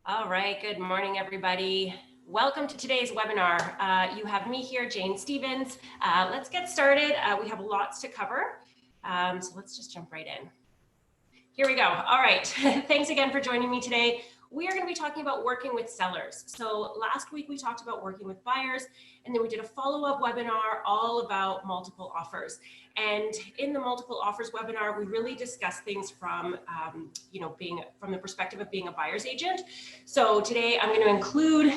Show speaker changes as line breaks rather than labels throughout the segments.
All right, good morning, everybody. Welcome to today's webinar. You have me here, Jane Stevens. Let's get started. We have lots to cover, so let's just jump right in. Here we go. All right, thanks again for joining me today. We are going to be talking about working with sellers. So last week we talked about working with buyers, and then we did a follow-up webinar all about multiple offers. And in the multiple offers webinar, we really discussed things from, being from the perspective of being a buyer's agent. So today I'm going to include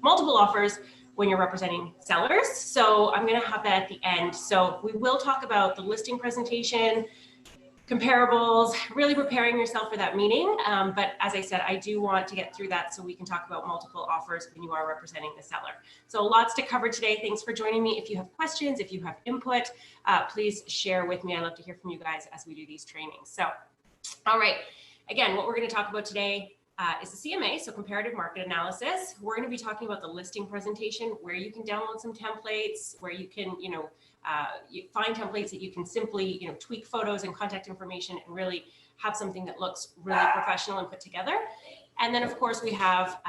multiple offers when you're representing sellers. So I'm going to have that at the end. So we will talk about the listing presentation, comparables, really preparing yourself for that meeting. But as I said, I do want to get through that so we can talk about multiple offers when you are representing the seller. So lots to cover today. Thanks for joining me. If you have questions, if you have input, please share with me. I love to hear from you guys as we do these trainings. So, all right, again, what we're going to talk about today is the CMA, so comparative market analysis. We're going to be talking about the listing presentation, where you can download some templates, where you can, you find templates that you can simply, tweak photos and contact information and really have something that looks really professional and put together. And then, of course, we have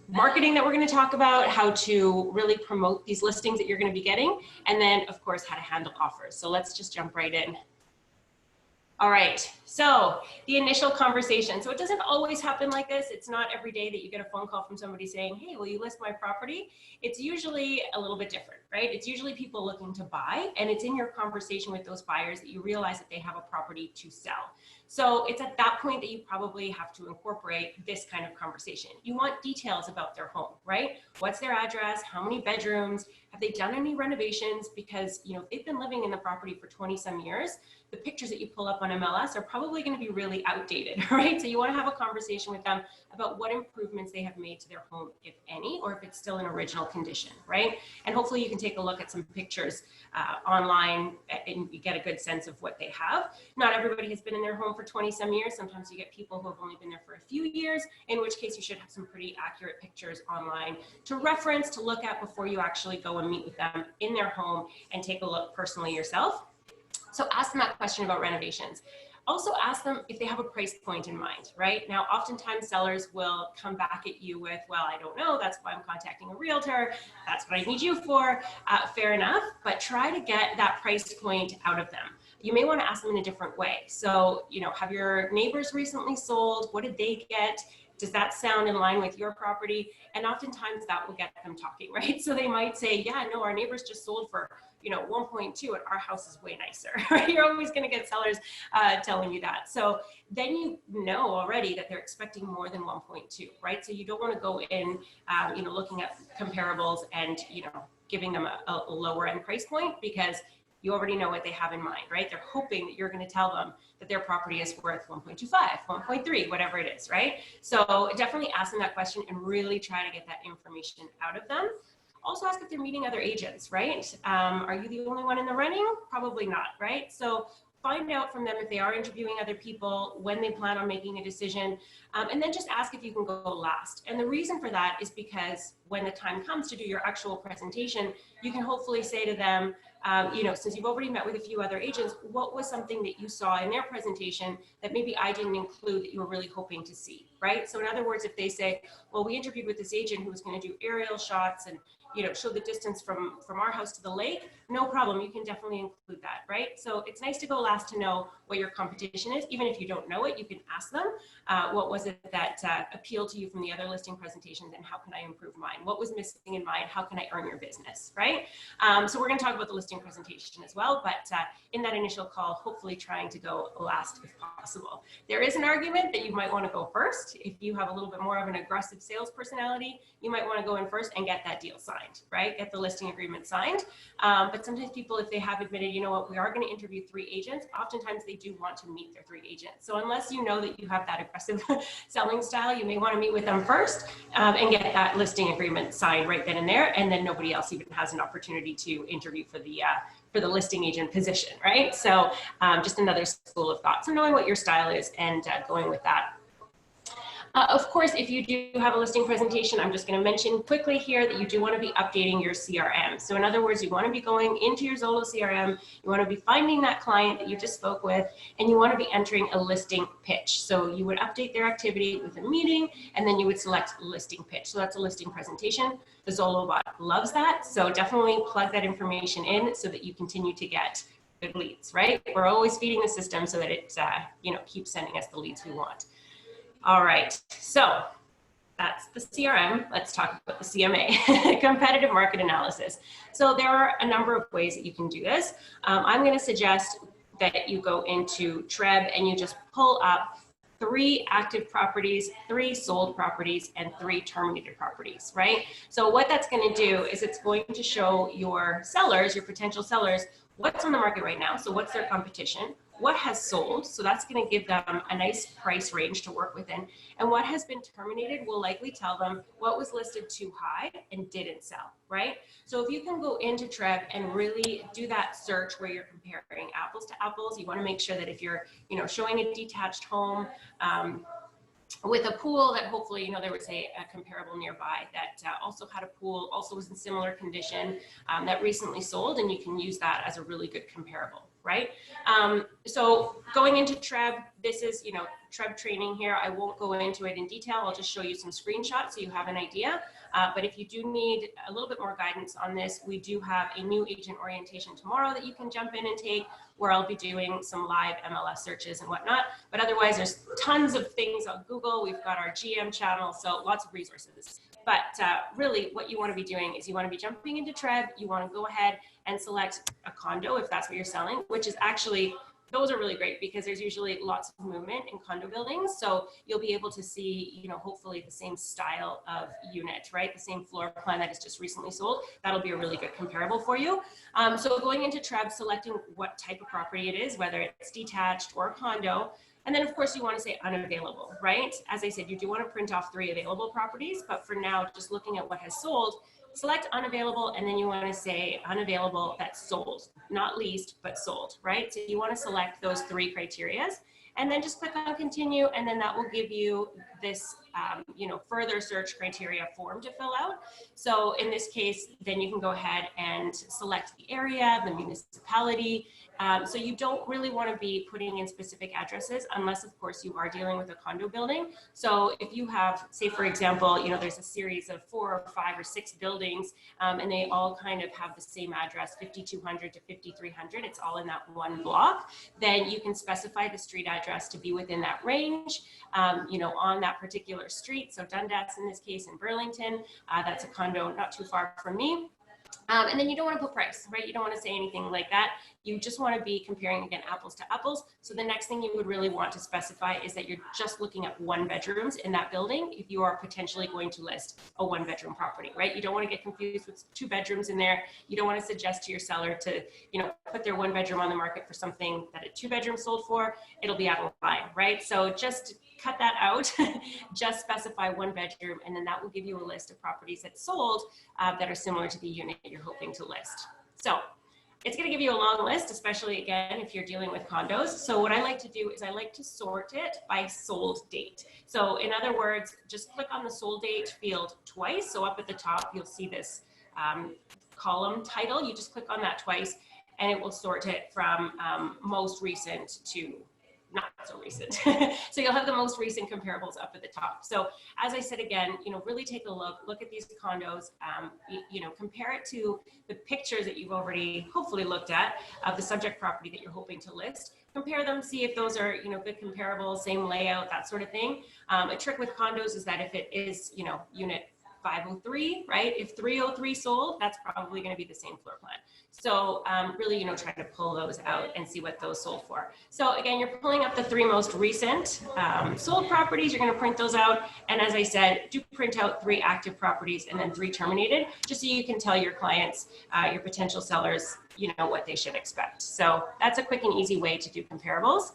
marketing that we're going to talk about, how to really promote these listings that you're going to be getting, and then, of course, how to handle offers. So let's just jump right in. All right, so the initial conversation. So it doesn't always happen like this. It's not every day that you get a phone call from somebody saying, hey, will you list my property? It's usually a little bit different, right? It's usually people looking to buy, and it's in your conversation with those buyers that you realize that they have a property to sell. So it's at that point that you probably have to incorporate this kind of conversation. You want details about their home, right? What's their address? How many bedrooms? Have they done any renovations? Because, they've been living in the property for 20 some years. The pictures that you pull up on MLS are probably going to be really outdated, right? So you want to have a conversation with them about what improvements they have made to their home, if any, or if it's still in original condition, right? And hopefully you can take a look at some pictures online and you get a good sense of what they have. Not everybody has been in their home for 20 some years. Sometimes you get people who have only been there for a few years, in which case you should have some pretty accurate pictures online to reference, to look at before you actually go and meet with them in their home and take a look personally yourself. So ask them that question about renovations. Also ask them if they have a price point in mind, right? Now, oftentimes sellers will come back at you with, well, I don't know, that's why I'm contacting a realtor, that's what I need you for. Fair enough, but try to get that price point out of them. You may want to ask them in a different way. So, have your neighbors recently sold? What did they get? Does that sound in line with your property? And oftentimes that will get them talking, right? So they might say, yeah, no, our neighbors just sold for 1.2 and our house is way nicer, right? You're always going to get sellers telling you that. So then you know already that they're expecting more than 1.2, right? So you don't want to go in, looking at comparables and, giving them a lower end price point, because you already know what they have in mind, right? They're hoping that you're going to tell them that their property is worth 1.25, 1.3, whatever it is, right? So definitely ask them that question and really try to get that information out of them. Also ask if they're meeting other agents, right? Are you the only one in the running? Probably not, right? So find out from them if they are interviewing other people, when they plan on making a decision, and then just ask if you can go last. And the reason for that is because when the time comes to do your actual presentation, you can hopefully say to them, since you've already met with a few other agents, what was something that you saw in their presentation that maybe I didn't include that you were really hoping to see, right? So in other words, if they say, well, we interviewed with this agent who was going to do aerial shots and show the distance from our house to the lake, no problem, you can definitely include that, right? So it's nice to go last to know what your competition is. Even if you don't know it, you can ask them, what was it that appealed to you from the other listing presentations, and how can I improve mine? What was missing in mine? How can I earn your business, right? So we're going to talk about the listing presentation as well, but in that initial call, hopefully trying to go last if possible. There is an argument that you might want to go first. If you have a little bit more of an aggressive sales personality, you might want to go in first and get that deal signed, right? Get the listing agreement signed. But sometimes people, if they have admitted, you know what, we are going to interview 3 agents, oftentimes they do want to meet their 3 agents. So unless you know that you have that aggressive selling style, you may want to meet with them first and get that listing agreement signed right then and there. And then nobody else even has an opportunity to interview for the listing agent position, right? So just another school of thought. So knowing what your style is and going with that. Of course, if you do have a listing presentation, I'm just going to mention quickly here that you do want to be updating your CRM. So in other words, you want to be going into your Zolo CRM, you want to be finding that client that you just spoke with, and you want to be entering a listing pitch. So you would update their activity with a meeting, and then you would select listing pitch. So that's a listing presentation. The Zolo bot loves that. So definitely plug that information in so that you continue to get good leads, right? We're always feeding the system so that it keeps sending us the leads we want. All right, so that's the CRM. Let's talk about the CMA, competitive market analysis. So there are a number of ways that you can do this. I'm going to suggest that you go into Treb and you just pull up 3 active properties, 3 sold properties, and 3 terminated properties, right? So what that's going to do is it's going to show your sellers, your potential sellers, what's on the market right now. So what's their competition? What has sold? So that's going to give them a nice price range to work within. And what has been terminated will likely tell them what was listed too high and didn't sell, right? So if you can go into Treb and really do that search where you're comparing apples to apples, you want to make sure that if you're, showing a detached home, with a pool that hopefully, there was a comparable nearby that also had a pool, also was in similar condition, that recently sold, and you can use that as a really good comparable, right? So going into Treb, this is, Treb training here. I won't go into it in detail. I'll just show you some screenshots so you have an idea. But if you do need a little bit more guidance on this, we do have a new agent orientation tomorrow that you can jump in and take, where I'll be doing some live MLS searches and whatnot. But otherwise, there's tons of things on Google. We've got our GM channel, so lots of resources. But really, what you want to be doing is you want to be jumping into Treb. You want to go ahead and select a condo if that's what you're selling, which is actually, those are really great because there's usually lots of movement in condo buildings. So you'll be able to see, hopefully the same style of unit, right? The same floor plan that is just recently sold. That'll be a really good comparable for you. So going into Treb, selecting what type of property it is, whether it's detached or a condo. And then of course you want to say unavailable, right? As I said, you do want to print off 3 available properties, but for now, just looking at what has sold, select unavailable, and then you want to say unavailable that's sold, not leased, but sold, right? So you want to select those 3 criterias, and then just click on continue, and then that will give you this, further search criteria form to fill out. So in this case, then you can go ahead and select the area, the municipality. So you don't really want to be putting in specific addresses unless, of course, you are dealing with a condo building. So if you have, say, for example, there's a series of 4 or 5 or 6 buildings, and they all kind of have the same address, 5200 to 5300, it's all in that one block, then you can specify the street address to be within that range, on that particular street. So Dundas, in this case, in Burlington, that's a condo not too far from me. And then you don't want to put price, right? You don't want to say anything like that. You just want to be comparing, again, apples to apples. So the next thing you would really want to specify is that you're just looking at 1 bedrooms in that building if you are potentially going to list a 1-bedroom property, right? You don't want to get confused with 2 bedrooms in there. You don't want to suggest to your seller to, put their 1 bedroom on the market for something that a 2-bedroom sold for. It'll be out of line, right? So just cut that out, just specify 1 bedroom, and then that will give you a list of properties that sold that are similar to the unit you're hoping to list. So it's going to give you a long list, especially again, if you're dealing with condos. So what I like to do is I like to sort it by sold date. So in other words, just click on the sold date field twice. So up at the top, you'll see this column title. You just click on that twice and it will sort it from most recent to not so recent. So you'll have the most recent comparables up at the top. So as I said, again, really take a look at these condos, compare it to the pictures that you've already hopefully looked at of the subject property that you're hoping to list. Compare them, see if those are, good comparables, same layout, that sort of thing. A trick with condos is that if it is, unit 503, right? If 303 sold, that's probably going to be the same floor plan. So really, trying to pull those out and see what those sold for. So again, you're pulling up the 3 most recent sold properties. You're going to print those out. And as I said, do print out 3 active properties and then 3 terminated, just so you can tell your clients, your potential sellers, what they should expect. So that's a quick and easy way to do comparables.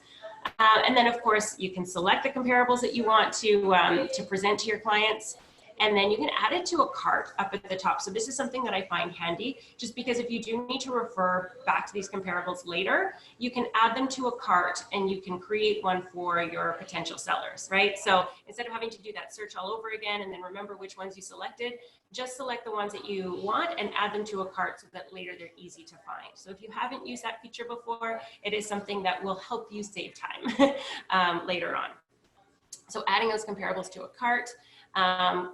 And then of course, you can select the comparables that you want to present to your clients. and then you can add it to a cart up at the top. So this is something that I find handy, just because if you do need to refer back to these comparables later, you can add them to a cart and you can create one for your potential sellers, right? So instead of having to do that search all over again and then remember which ones you selected, just select the ones that you want and add them to a cart so that later they're easy to find. So if you haven't used that feature before, it is something that will help you save time later on. So adding those comparables to a cart,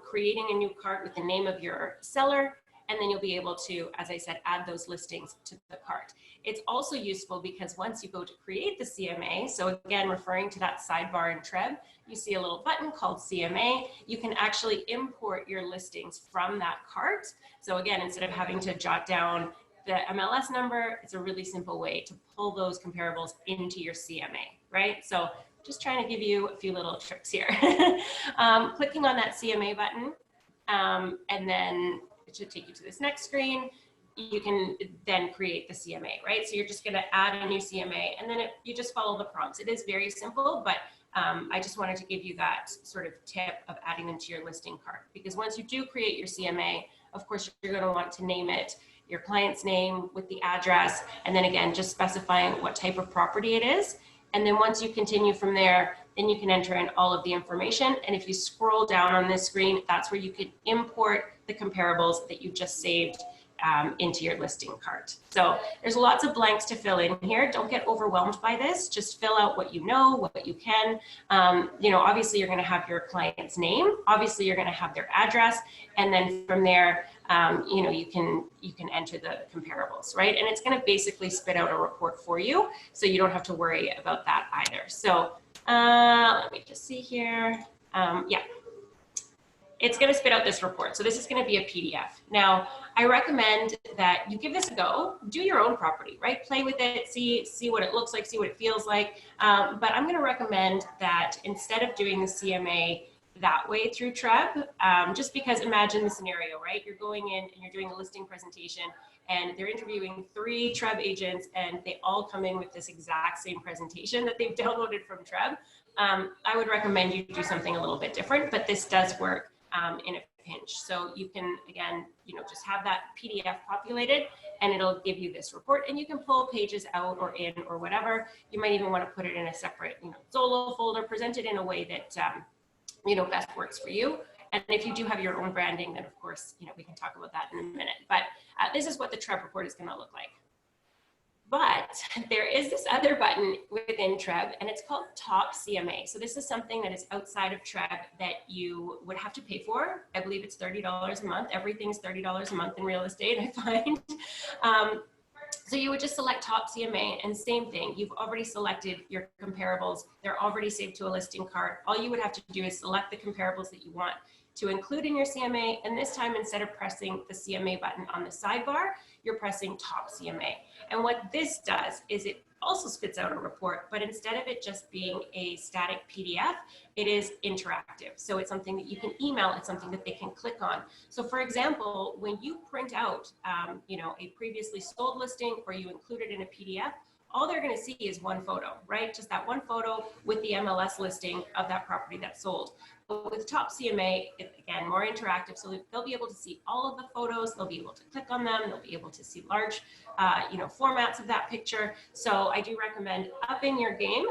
creating a new cart with the name of your seller, and then you'll be able to, as I said, add those listings to the cart. It's also useful because once you go to create the CMA, so again, referring to that sidebar in Treb, you see a little button called CMA. You can actually import your listings from that cart. So again, instead of having to jot down the MLS number, it's a really simple way to pull those comparables into your CMA, right? So just trying to give you a few little tricks here. Clicking on that CMA button, and then it should take you to this next screen. You can then create the CMA, right? So you're just gonna add a new CMA, and then you just follow the prompts. It is very simple, but I just wanted to give you that sort of tip of adding them to your listing cart, because once you do create your CMA, of course, you're gonna want to name it your client's name with the address, and then again, just specifying what type of property it is. And then once you continue from there, then you can enter in all of the information. And if you scroll down on this screen, that's where you could import the comparables that you just saved into your listing cart. So there's lots of blanks to fill in here. Don't get overwhelmed by this. Just fill out what you know, what you can. You know, obviously you're going to have your client's name. Obviously you're going to have their address, and then from there, you know, you can enter the comparables, right? And it's going to basically spit out a report for you, so you don't have to worry about that either. So let me just see here. Yeah. It's going to spit out this report. So this is going to be a PDF. Now, I recommend that you give this a go, do your own property, right? Play with it, see what it looks like, see what it feels like. But I'm going to recommend that instead of doing the CMA that way through Treb, just because imagine the scenario, right? You're going in and you're doing a listing presentation and they're interviewing 3 Treb agents and they all come in with this exact same presentation that they've downloaded from Treb. I would recommend you do something a little bit different, but this does work in a pinch. So you can, again, you know, just have that PDF populated and it'll give you this report, and you can pull pages out or in or whatever. You might even want to put it in a separate, you know, Zolo folder, present it in a way that, you know, best works for you. And if you do have your own branding, then of course, you know, we can talk about that in a minute. But this is what the Treb report is going to look like. But there is this other button within Treb, and it's called Top CMA. So this is something that is outside of Treb that you would have to pay for. I believe it's $30 a month. Everything's $30 a month in real estate, I find. So you would just select Top CMA, and same thing. You've already selected your comparables. They're already saved to a listing cart. All you would have to do is select the comparables that you want to include in your CMA. And this time, instead of pressing the CMA button on the sidebar, you're pressing Top CMA. And what this does is it also spits out a report, but instead of it just being a static PDF, it is interactive. So it's something that you can email, it's something that they can click on. So for example, when you print out, you know, a previously sold listing or you include it in a PDF, all they're going to see is one photo, right? Just that one photo with the MLS listing of that property that's sold. But with Top CMA, it's again more interactive, so they'll be able to see all of the photos. They'll be able to click on them. They'll be able to see large, you know, formats of that picture. So I do recommend upping your game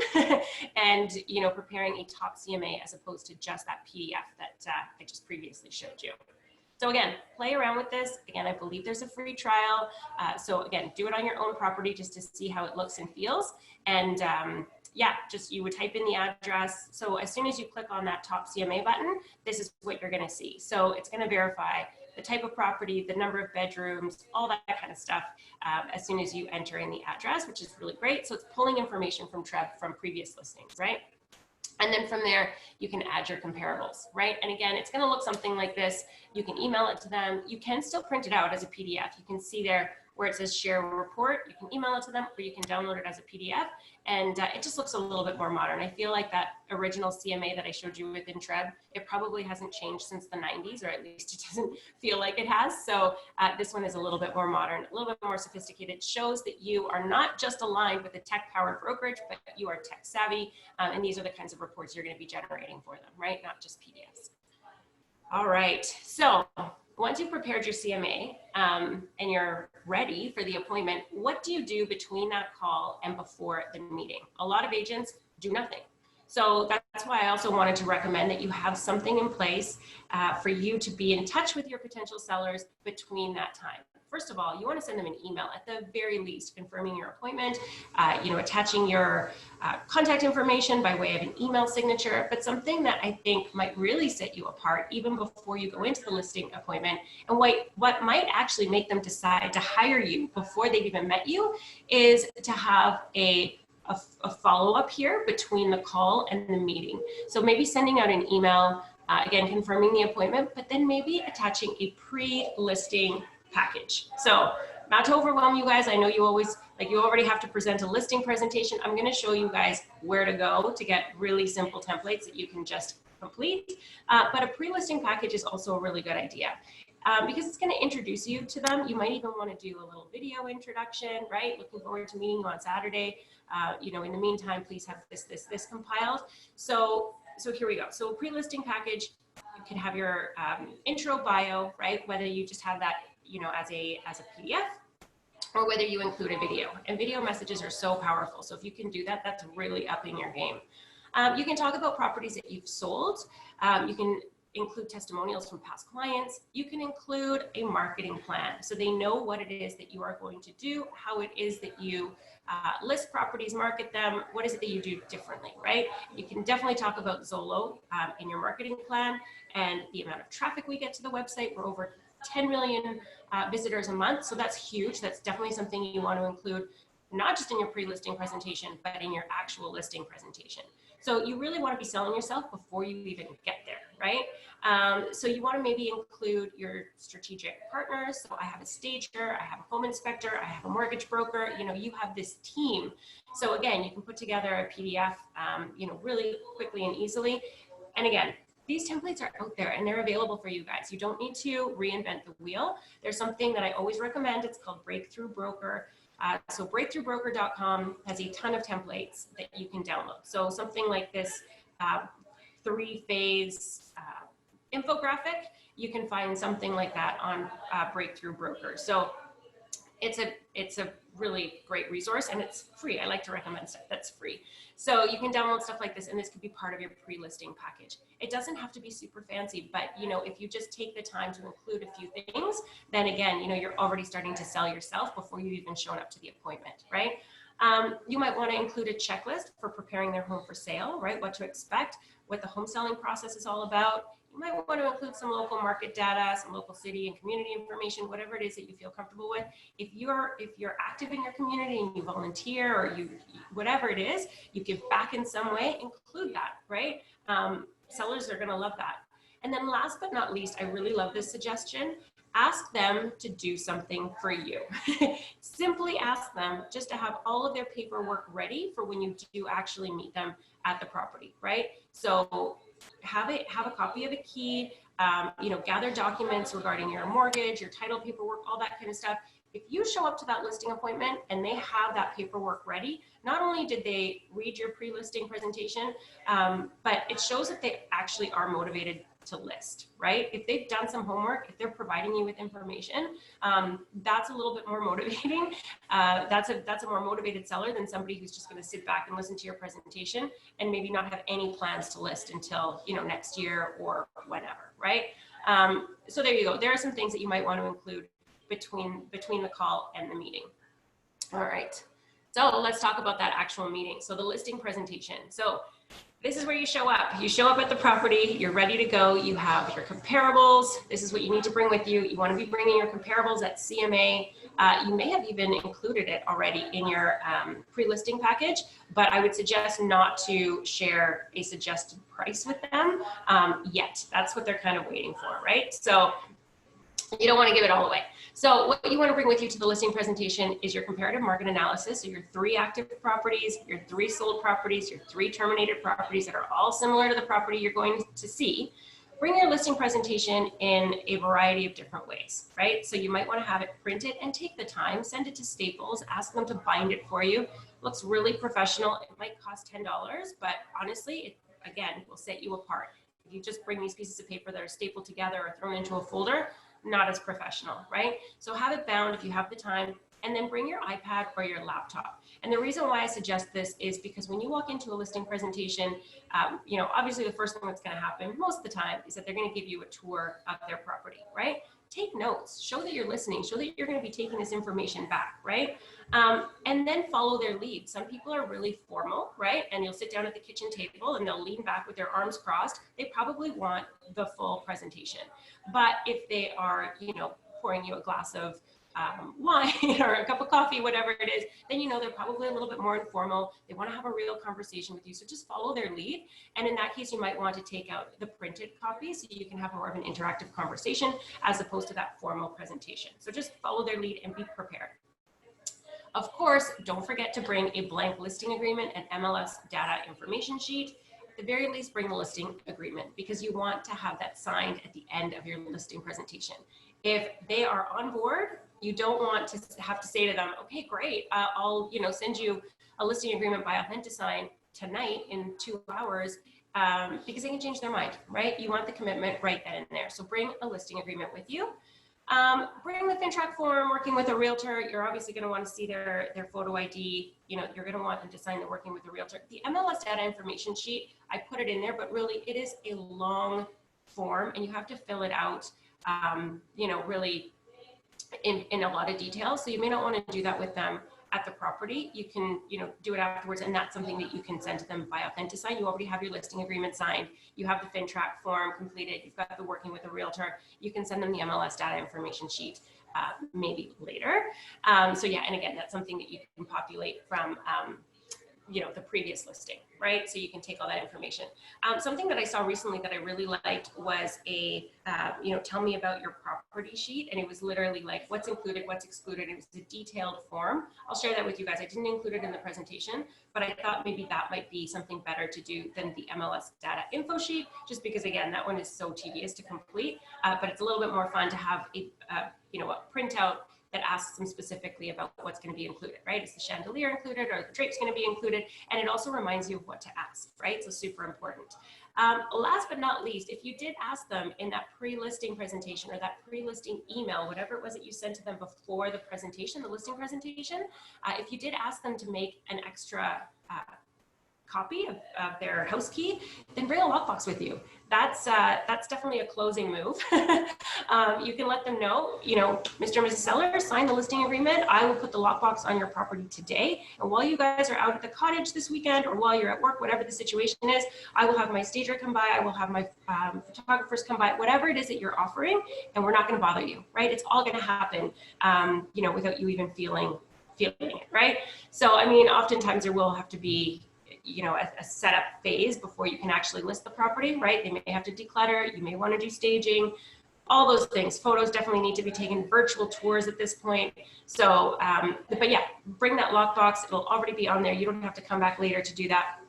and, you know, preparing a Top CMA as opposed to just that PDF that I just previously showed you. So again, play around with this. Again, I believe there's a free trial. So again, do it on your own property just to see how it looks and feels. And yeah, just you would type in the address. So as soon as you click on that Top CMA button, this is what you're gonna see. So it's gonna verify the type of property, the number of bedrooms, all that kind of stuff as soon as you enter in the address, which is really great. So it's pulling information from Treb from previous listings, right? And then from there, you can add your comparables, right? And again, it's gonna look something like this. You can email it to them. You can still print it out as a PDF. You can see there where it says share report. You can email it to them or you can download it as a PDF. And it just looks a little bit more modern. I feel like that original CMA that I showed you within Treb, it probably hasn't changed since the 90s, or at least it doesn't feel like it has. So this one is a little bit more modern, a little bit more sophisticated. It shows that you are not just aligned with a tech-powered brokerage, but you are tech savvy. And these are the kinds of reports you're going to be generating for them, right? Not just PDFs. All right. So once you've prepared your CMA and you're ready for the appointment, what do you do between that call and before the meeting? A lot of agents do nothing. So that's why I also wanted to recommend that you have something in place for you to be in touch with your potential sellers between that time. First of all, you want to send them an email at the very least, confirming your appointment, attaching your contact information by way of an email signature, but something that I think might really set you apart even before you go into the listing appointment, and what might actually make them decide to hire you before they've even met you, is to have a follow-up here between the call and the meeting. So maybe sending out an email, again, confirming the appointment, but then maybe attaching a pre-listing package. So not to overwhelm you guys, I know you already have to present a listing presentation. I'm going to show you guys where to go to get really simple templates that you can just complete. But a pre-listing package is also a really good idea. Because it's going to introduce you to them. You might even want to do a little video introduction, right? Looking forward to meeting you on Saturday. In the meantime, please have this compiled. So here we go. So a pre-listing package, you can have your intro bio, right? Whether you just have that, as a PDF, or whether you include a video. And video messages are so powerful. So if you can do that, that's really upping your game. You can talk about properties that you've sold. You can include testimonials from past clients. You can include a marketing plan so they know what it is that you are going to do, how it is that you list properties, market them, what is it that you do differently, right? You can definitely talk about Zolo in your marketing plan and the amount of traffic we get to the website. We're over 10 million visitors a month, so that's huge. That's definitely something you want to include, not just in your pre-listing presentation, but in your actual listing presentation. So you really want to be selling yourself before you even get there, right? So you want to maybe include your strategic partners. So I have a stager, I have a home inspector, I have a mortgage broker, you have this team. So again, you can put together a PDF, really quickly and easily. And again, these templates are out there and they're available for you guys. You don't need to reinvent the wheel. There's something that I always recommend. It's called Breakthrough Broker. So breakthroughbroker.com has a ton of templates that you can download. So something like this 3-phase infographic, you can find something like that on Breakthrough Broker. So it's a really great resource and it's free. I like to recommend stuff that's free. So you can download stuff like this, and this could be part of your pre-listing package. It doesn't have to be super fancy, but if you just take the time to include a few things, then again, you're already starting to sell yourself before you've even shown up to the appointment, right? You might want to include a checklist for preparing their home for sale, right? What to expect, what the home selling process is all about. You might want to include some local market data, some local city and community information, whatever it is that you feel comfortable with. If you're active in your community and you volunteer or you whatever it is, you give back in some way, include that, right? Sellers are going to love that. And then last but not least, I really love this suggestion. Ask them to do something for you. Simply ask them just to have all of their paperwork ready for when you do actually meet them at the property, right? So have a copy of a key, gather documents regarding your mortgage, your title paperwork, all that kind of stuff. If you show up to that listing appointment and they have that paperwork ready, not only did they read your pre-listing presentation, but it shows that they actually are motivated to list, right? If they've done some homework, if they're providing you with information, that's a little bit more motivating. That's a more motivated seller than somebody who's just going to sit back and listen to your presentation and maybe not have any plans to list until next year or whenever, right? So there you go. There are some things that you might want to include between the call and the meeting. All right. So let's talk about that actual meeting. So the listing presentation. So this is where you show up. You show up at the property, you're ready to go. You have your comparables. This is what you need to bring with you. You want to be bringing your comparables at CMA. You may have even included it already in your pre-listing package, but I would suggest not to share a suggested price with them yet. That's what they're kind of waiting for, right? So you don't want to give it all away. So what you want to bring with you to the listing presentation is your comparative market analysis. So your 3 active properties, your 3 sold properties, your 3 terminated properties that are all similar to the property you're going to see. Bring your listing presentation in a variety of different ways, right? So you might want to have it printed and take the time, send it to Staples, ask them to bind it for you. It looks really professional. It might cost $10, but honestly, it, again, will set you apart. If you just bring these pieces of paper that are stapled together or thrown into a folder, not as professional, right? So have it bound if you have the time, and then bring your iPad or your laptop. And the reason why I suggest this is because when you walk into a listing presentation, obviously the first thing that's going to happen most of the time is that they're going to give you a tour of their property, right? Take notes, show that you're listening, show that you're going to be taking this information back, right? And then follow their lead. Some people are really formal, right? And you'll sit down at the kitchen table and they'll lean back with their arms crossed. They probably want the full presentation. But if they are, pouring you a glass of wine or a cup of coffee, whatever it is, then they're probably a little bit more informal. They want to have a real conversation with you. So just follow their lead. And in that case, you might want to take out the printed copy so you can have more of an interactive conversation as opposed to that formal presentation. So just follow their lead and be prepared. Of course, don't forget to bring a blank listing agreement and MLS data information sheet. At the very least, bring the listing agreement because you want to have that signed at the end of your listing presentation. If they are on board, you don't want to have to say to them, okay, great, I'll send you a listing agreement by AuthentiSign tonight in 2 hours, because they can change their mind, right? You want the commitment right then and there. So bring a listing agreement with you. Bring the FinTrack form. Working with a realtor, you're obviously going to want to see their photo ID. You're going to want them to sign the working with a realtor. The MLS data information sheet, I put it in there, but really it is a long form and you have to fill it out, really in a lot of detail. So you may not want to do that with them at the property. You can, do it afterwards, and that's something that you can send to them by AuthentiSign. You already have your listing agreement signed. You have the FinTrack form completed. You've got the working with a realtor. You can send them the MLS data information sheet maybe later. So yeah, and again, that's something that you can populate from the previous listing, right? So you can take all that information. Something that I saw recently that I really liked was a, tell me about your property sheet. And it was literally like, what's included, what's excluded. It was a detailed form. I'll share that with you guys. I didn't include it in the presentation, but I thought maybe that might be something better to do than the MLS data info sheet, just because again, that one is so tedious to complete, but it's a little bit more fun to have a printout that asks them specifically about what's going to be included, right? Is the chandelier included or the drape's going to be included? And it also reminds you of what to ask, right? So super important. Last but not least, if you did ask them in that pre-listing presentation or that pre-listing email, whatever it was that you sent to them before the presentation, the listing presentation, if you did ask them to make an extra copy of their house key, then bring a lockbox with you. That's definitely a closing move. You can let them know, Mr. and Mrs. Seller, sign the listing agreement. I will put the lockbox on your property today. And while you guys are out at the cottage this weekend, or while you're at work, whatever the situation is, I will have my stager come by. I will have my photographers come by, whatever it is that you're offering, and we're not going to bother you, right? It's all going to happen, without you even feeling it, right? So, I mean, oftentimes there will have to be a setup phase before you can actually list the property, right? They may have to declutter, you may want to do staging, all those things. Photos definitely need to be taken, virtual tours at this point. So, but yeah, bring that lockbox. It'll already be on there. You don't have to come back later to do that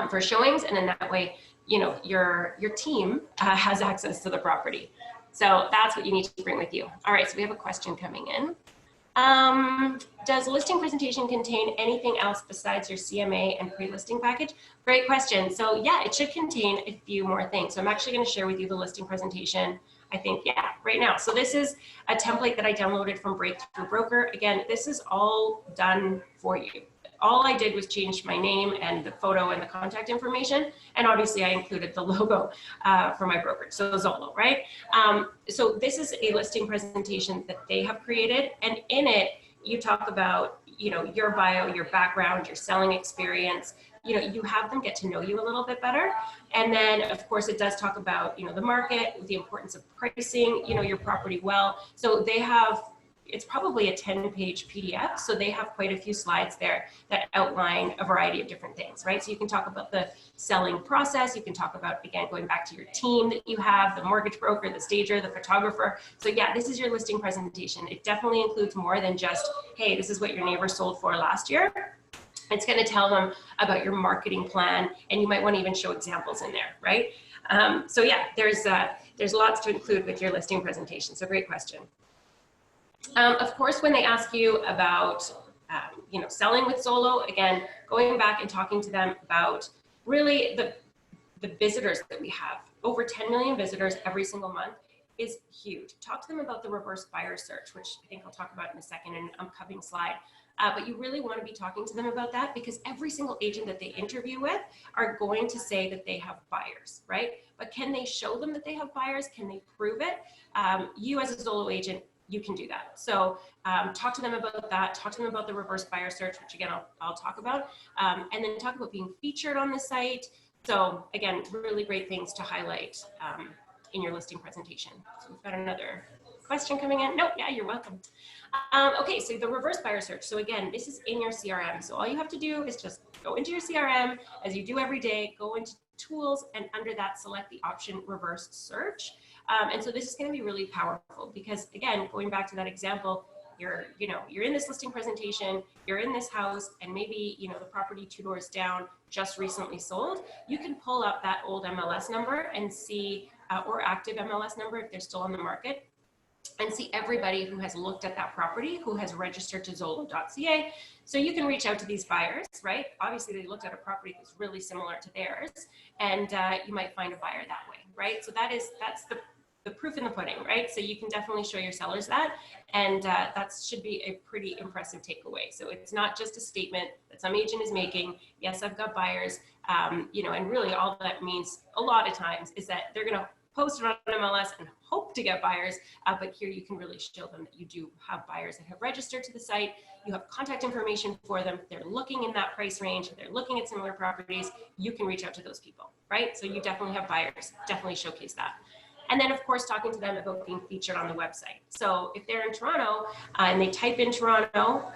for showings. And in that way, your team has access to the property. So that's what you need to bring with you. All right, so we have a question coming in. Does listing presentation contain anything else besides your CMA and pre-listing package? Great question. So yeah, it should contain a few more things. So I'm actually going to share with you the listing presentation, I think, right now. So this is a template that I downloaded from Breakthrough Broker. Again, this is all done for you. All I did was change my name and the photo and the contact information. And obviously I included the logo for my brokerage, so Zolo, right? So this is a listing presentation that they have created. And in it, you talk about, your bio, your background, your selling experience. You have them get to know you a little bit better. And then of course it does talk about, the market, the importance of pricing, your property well. So they have, it's probably a 10-page PDF. So they have quite a few slides there that outline a variety of different things, right? So you can talk about the selling process. You can talk about, again, going back to your team that you have, the mortgage broker, the stager, the photographer. So yeah, this is your listing presentation. It definitely includes more than just, hey, this is what your neighbor sold for last year. It's going to tell them about your marketing plan, and you might want to even show examples in there, right? So yeah, there's lots to include with your listing presentation. So great question. Of course, when they ask you about, selling with Zolo, again, going back and talking to them about really the visitors that we have, over 10 million visitors every single month, is huge. Talk to them about the reverse buyer search, which I think I'll talk about in a second in an upcoming slide. But you really want to be talking to them about that, because every single agent that they interview with are going to say that they have buyers, right? But can they show them that they have buyers? Can they prove it? You as a Zolo agent, you can do that. So talk to them about that. Talk to them about the reverse buyer search, which again, I'll talk about. And then talk about being featured on the site. So again, really great things to highlight in your listing presentation. So we've got another question coming in. No, yeah, you're welcome. Okay, so the reverse buyer search. So again, this is in your CRM. So all you have to do is just go into your CRM, as you do every day, go into tools, and under that, select the option reverse search. And so this is going to be really powerful, because again, going back to that example, you're in this listing presentation, you're in this house, and maybe, the property 2 doors down just recently sold. You can pull up that old MLS number and see, or active MLS number if they're still on the market, and see everybody who has looked at that property, who has registered to Zolo.ca. So you can reach out to these buyers, right? Obviously, they looked at a property that's really similar to theirs, and you might find a buyer that way, right? So that's the proof in the pudding, right? So you can definitely show your sellers that, and that should be a pretty impressive takeaway. So it's not just a statement that some agent is making. Yes, I've got buyers, and really all that means a lot of times is that they're going to post it on MLS and hope to get buyers, but here you can really show them that you do have buyers that have registered to the site. You have contact information for them. They're looking in that price range. They're looking at similar properties. You can reach out to those people, right? So you definitely have buyers. Definitely showcase that. And then, of course, talking to them about being featured on the website. So if they're in Toronto and they type in Toronto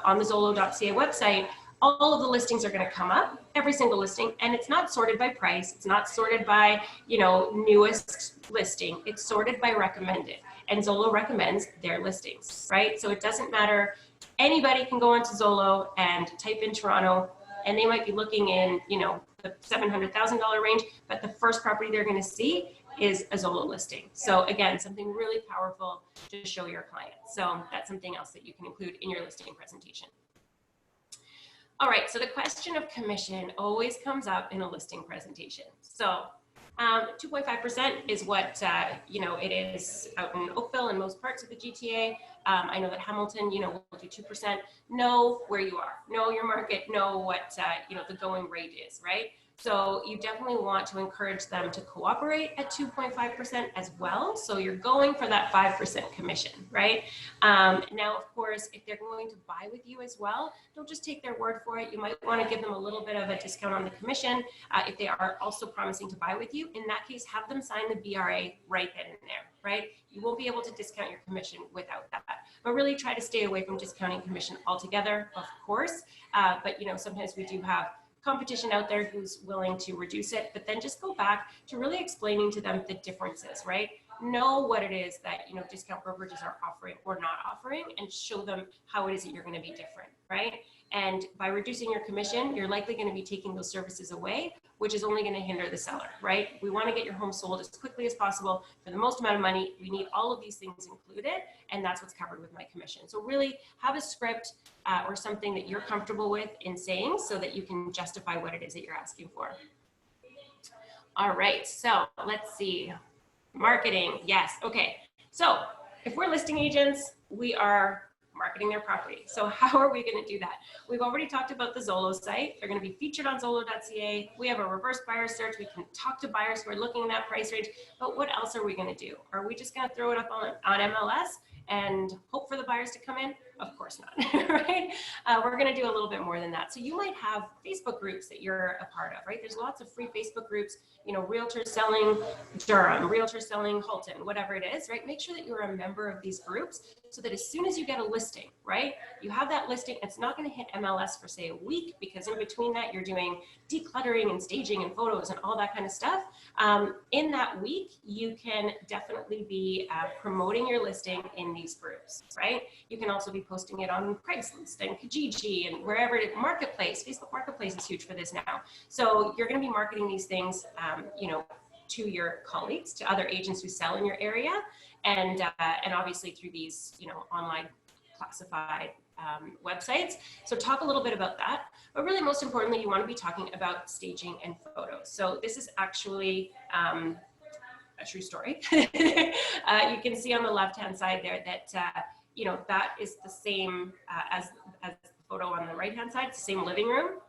on the Zolo.ca website, all of the listings are going to come up, every single listing, and it's not sorted by price. It's not sorted by, newest listing. It's sorted by recommended, and Zolo recommends their listings, right? So it doesn't matter. Anybody can go onto Zolo and type in Toronto, and they might be looking in, the $700,000 range, but the first property they're going to see is a Zolo listing. So again, something really powerful to show your clients. So that's something else that you can include in your listing presentation. All right, so the question of commission always comes up in a listing presentation. So 2.5% is what, it is out in Oakville and most parts of the GTA. I know that Hamilton, will do 2%. Know where you are, know your market, know what, the going rate is, right? So you definitely want to encourage them to cooperate at 2.5% as well. So you're going for that 5% commission, right? Now, of course, if they're going to buy with you as well, don't just take their word for it. You might want to give them a little bit of a discount on the commission. If they are also promising to buy with you, in that case, have them sign the BRA right then and there, right? You won't be able to discount your commission without that. But really try to stay away from discounting commission altogether, of course. But, sometimes we do have competition out there who's willing to reduce it, but then just go back to really explaining to them the differences, right? Know what it is that, discount brokerages are offering or not offering, and show them how it is that you're going to be different, right? And by reducing your commission, you're likely going to be taking those services away, which is only going to hinder the seller, right? We want to get your home sold as quickly as possible for the most amount of money. We need all of these things included, and that's what's covered with my commission. So really have a script or something that you're comfortable with in saying, so that you can justify what it is that you're asking for. All right, so let's see. Marketing, yes, okay. So if we're listing agents, we are marketing their property. So how are we going to do that? We've already talked about the Zolo site. They're going to be featured on Zolo.ca. We have a reverse buyer search. We can talk to buyers who are looking in that price range. But what else are we going to do? Are we just going to throw it up on MLS and hope for the buyers to come in? Of course not, right? We're going to do a little bit more than that. So you might have Facebook groups that you're a part of, right? There's lots of free Facebook groups, Realtor selling Durham, Realtor selling Halton, whatever it is, right? Make sure that you're a member of these groups, so that as soon as you get a listing, right, you have that listing. It's not going to hit MLS for, say, a week, because in between that, you're doing decluttering and staging and photos and all that kind of stuff. In that week, you can definitely be promoting your listing in these groups, right? You can also be posting it on Craigslist and Kijiji and wherever it is. Marketplace, Facebook Marketplace is huge for this now. So you're going to be marketing these things, to your colleagues, to other agents who sell in your area, and obviously through these, online classified websites. So talk a little bit about that, but really most importantly, you want to be talking about staging and photos. So this is actually a true story. You can see on the left-hand side there that, you know, that is the same as the photo on the right-hand side. It's the same living room.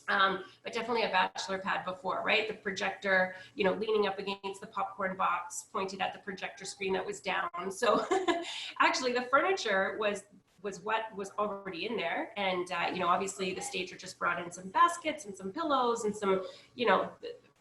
But definitely a bachelor pad before, right? The projector, you know, leaning up against the popcorn box, pointed at the projector screen that was down. So actually the furniture was what was already in there. And, you know, obviously the stager just brought in some baskets and some pillows and some, you know,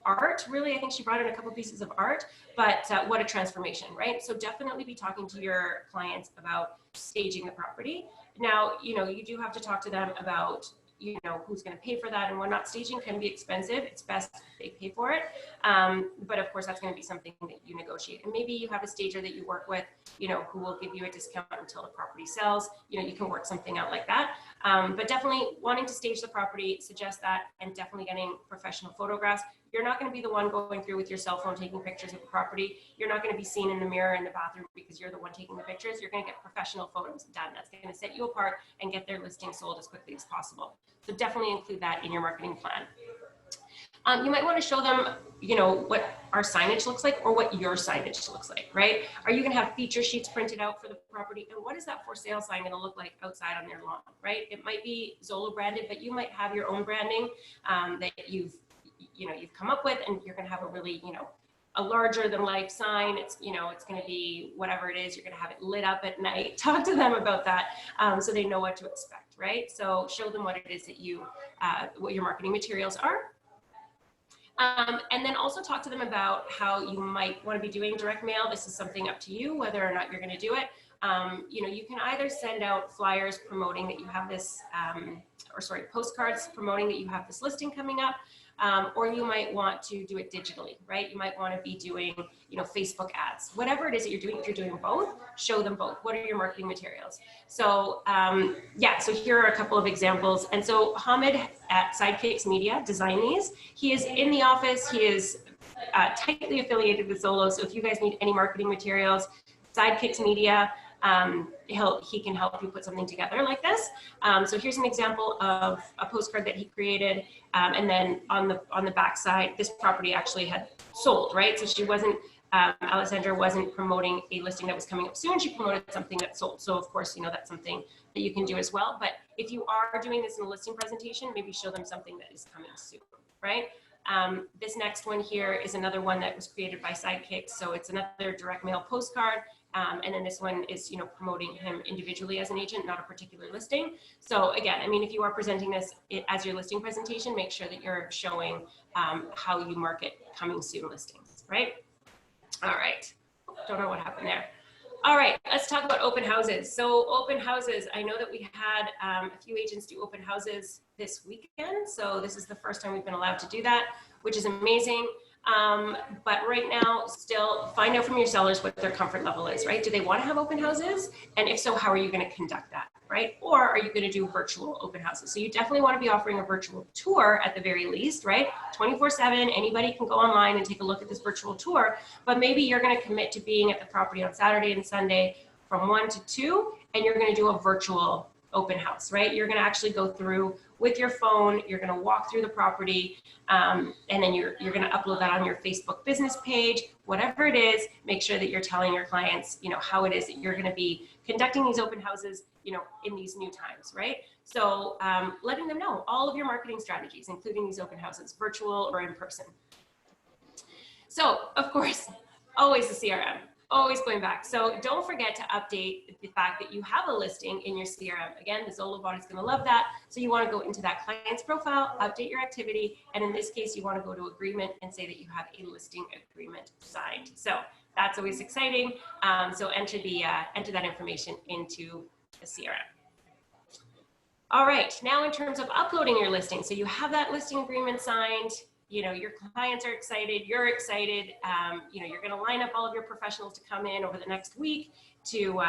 art, really. I think she brought in a couple pieces of art, but what a transformation, right? So definitely be talking to your clients about staging the property. Now, you know, you do have to talk to them about, you know, who's going to pay for that and whatnot. Staging can be expensive. It's best if they pay for it. But of course, that's going to be something that you negotiate. And maybe you have a stager that you work with, you know, who will give you a discount until the property sells. You know, you can work something out like that. But definitely wanting to stage the property, suggest that, and definitely getting professional photographs. You're not going to be the one going through with your cell phone taking pictures of the property. You're not going to be seen in the mirror in the bathroom because you're the one taking the pictures. You're going to get professional photos done. That's going to set you apart and get their listing sold as quickly as possible. So definitely include that in your marketing plan. You might want to show them, you know, what our signage looks like or what your signage looks like, right? Are you going to have feature sheets printed out for the property? And what is that for sale sign going to look like outside on their lawn, right? It might be Zolo branded, but you might have your own branding that you've come up with, and you're going to have a really, you know, a larger than life sign. It's, you know, it's going to be whatever it is. You're going to have it lit up at night. Talk to them about that so they know what to expect, right? So show them what it is that you, what your marketing materials are. And then also talk to them about how you might want to be doing direct mail. This is something up to you, whether or not you're going to do it. You know, you can either send out flyers promoting that you have this, postcards promoting that you have this listing coming up. Or you might want to do it digitally, right? You might want to be doing, you know, Facebook ads, whatever it is that you're doing. If you're doing both, show them both. What are your marketing materials? So yeah, so here are a couple of examples. And so Hamid at Sidekicks Media designed these. He is in the office. He is tightly affiliated with Zolo. So if you guys need any marketing materials, Sidekicks Media, he can help you put something together like this. So here's an example of a postcard that he created. And then on the back side, this property actually had sold, right? So she wasn't, Alessandra wasn't promoting a listing that was coming up soon. She promoted something that sold. So of course, you know, that's something that you can do as well. But if you are doing this in a listing presentation, maybe show them something that is coming soon, right? This next one here is another one that was created by Sidekicks. So it's another direct mail postcard. And then this one is, you know, promoting him individually as an agent, not a particular listing. So again, I mean, if you are presenting this as your listing presentation, make sure that you're showing how you market coming soon listings, right? All right, don't know what happened there. All right, let's talk about open houses. So open houses, I know that we had a few agents do open houses this weekend. So this is the first time we've been allowed to do that, which is amazing. But right now, still find out from your sellers what their comfort level is, right? Do they want to have open houses? And if so, how are you going to conduct that, right? Or are you going to do virtual open houses? So you definitely want to be offering a virtual tour at the very least, right? 24/7, anybody can go online and take a look at this virtual tour, but maybe you're going to commit to being at the property on Saturday and Sunday from 1 to 2, and you're going to do a virtual open house, right? You're going to actually go through with your phone, you're going to walk through the property, and then you're going to upload that on your Facebook business page, whatever it is. Make sure that you're telling your clients, you know, how it is that you're going to be conducting these open houses, you know, in these new times, right? So letting them know all of your marketing strategies, including these open houses, virtual or in person. So of course, always the CRM. Always going back. So don't forget to update the fact that you have a listing in your CRM. Again, the Zolo bot is going to love that. So you want to go into that client's profile, update your activity. And in this case, you want to go to agreement and say that you have a listing agreement signed. So that's always exciting. So enter that information into the CRM. All right. Now in terms of uploading your listing. So you have that listing agreement signed. You know, your clients are excited, you're excited, you know, you're going to line up all of your professionals to come in over the next week to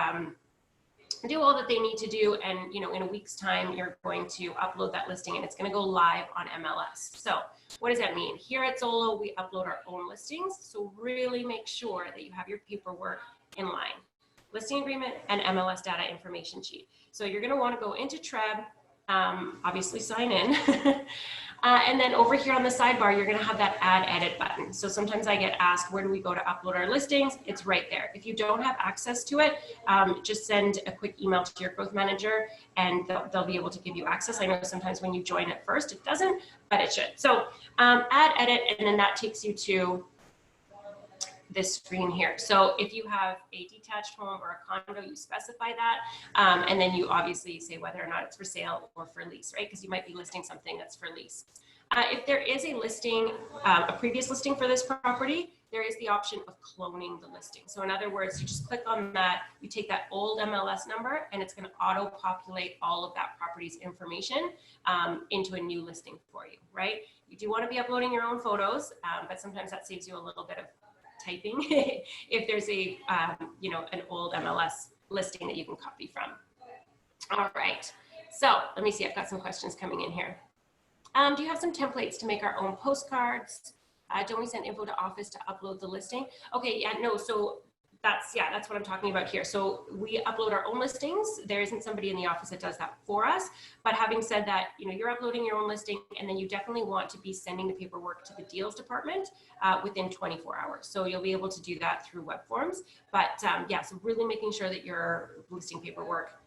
do all that they need to do. And, you know, in a week's time, you're going to upload that listing and it's going to go live on MLS. So what does that mean? Here at Zolo, we upload our own listings. So really make sure that you have your paperwork in line. listing agreement, and MLS data information sheet. So you're going to want to go into Treb, obviously sign in. And then over here on the sidebar, you're going to have that add edit button. So sometimes I get asked, where do we go to upload our listings? It's right there. If you don't have access to it, just send a quick email to your growth manager and they'll be able to give you access. I know sometimes when you join at first, it doesn't, but it should. So add edit, and then that takes you to this screen here. So if you have a detached home or a condo, you specify that, and then you obviously say whether or not it's for sale or for lease, right? Because you might be listing something that's for lease. If there is a listing, a previous listing for this property, there is the option of cloning the listing. So in other words, you just click on that, you take that old MLS number, and it's going to auto-populate all of that property's information into a new listing for you, right? You do want to be uploading your own photos, but sometimes that saves you a little bit of typing if there's a you know, an old MLS listing that you can copy from. All right, so let me see, I've got some questions coming in here. Do you have some templates to make our own postcards? Don't we send info to office to upload the listing? Okay, yeah, no, so that's what I'm talking about here. So we upload our own listings. There isn't somebody in the office that does that for us. But having said that, you know, you're uploading your own listing, and then you definitely want to be sending the paperwork to the deals department within 24 hours. So you'll be able to do that through web forms. But yeah, so really making sure that your listing paperwork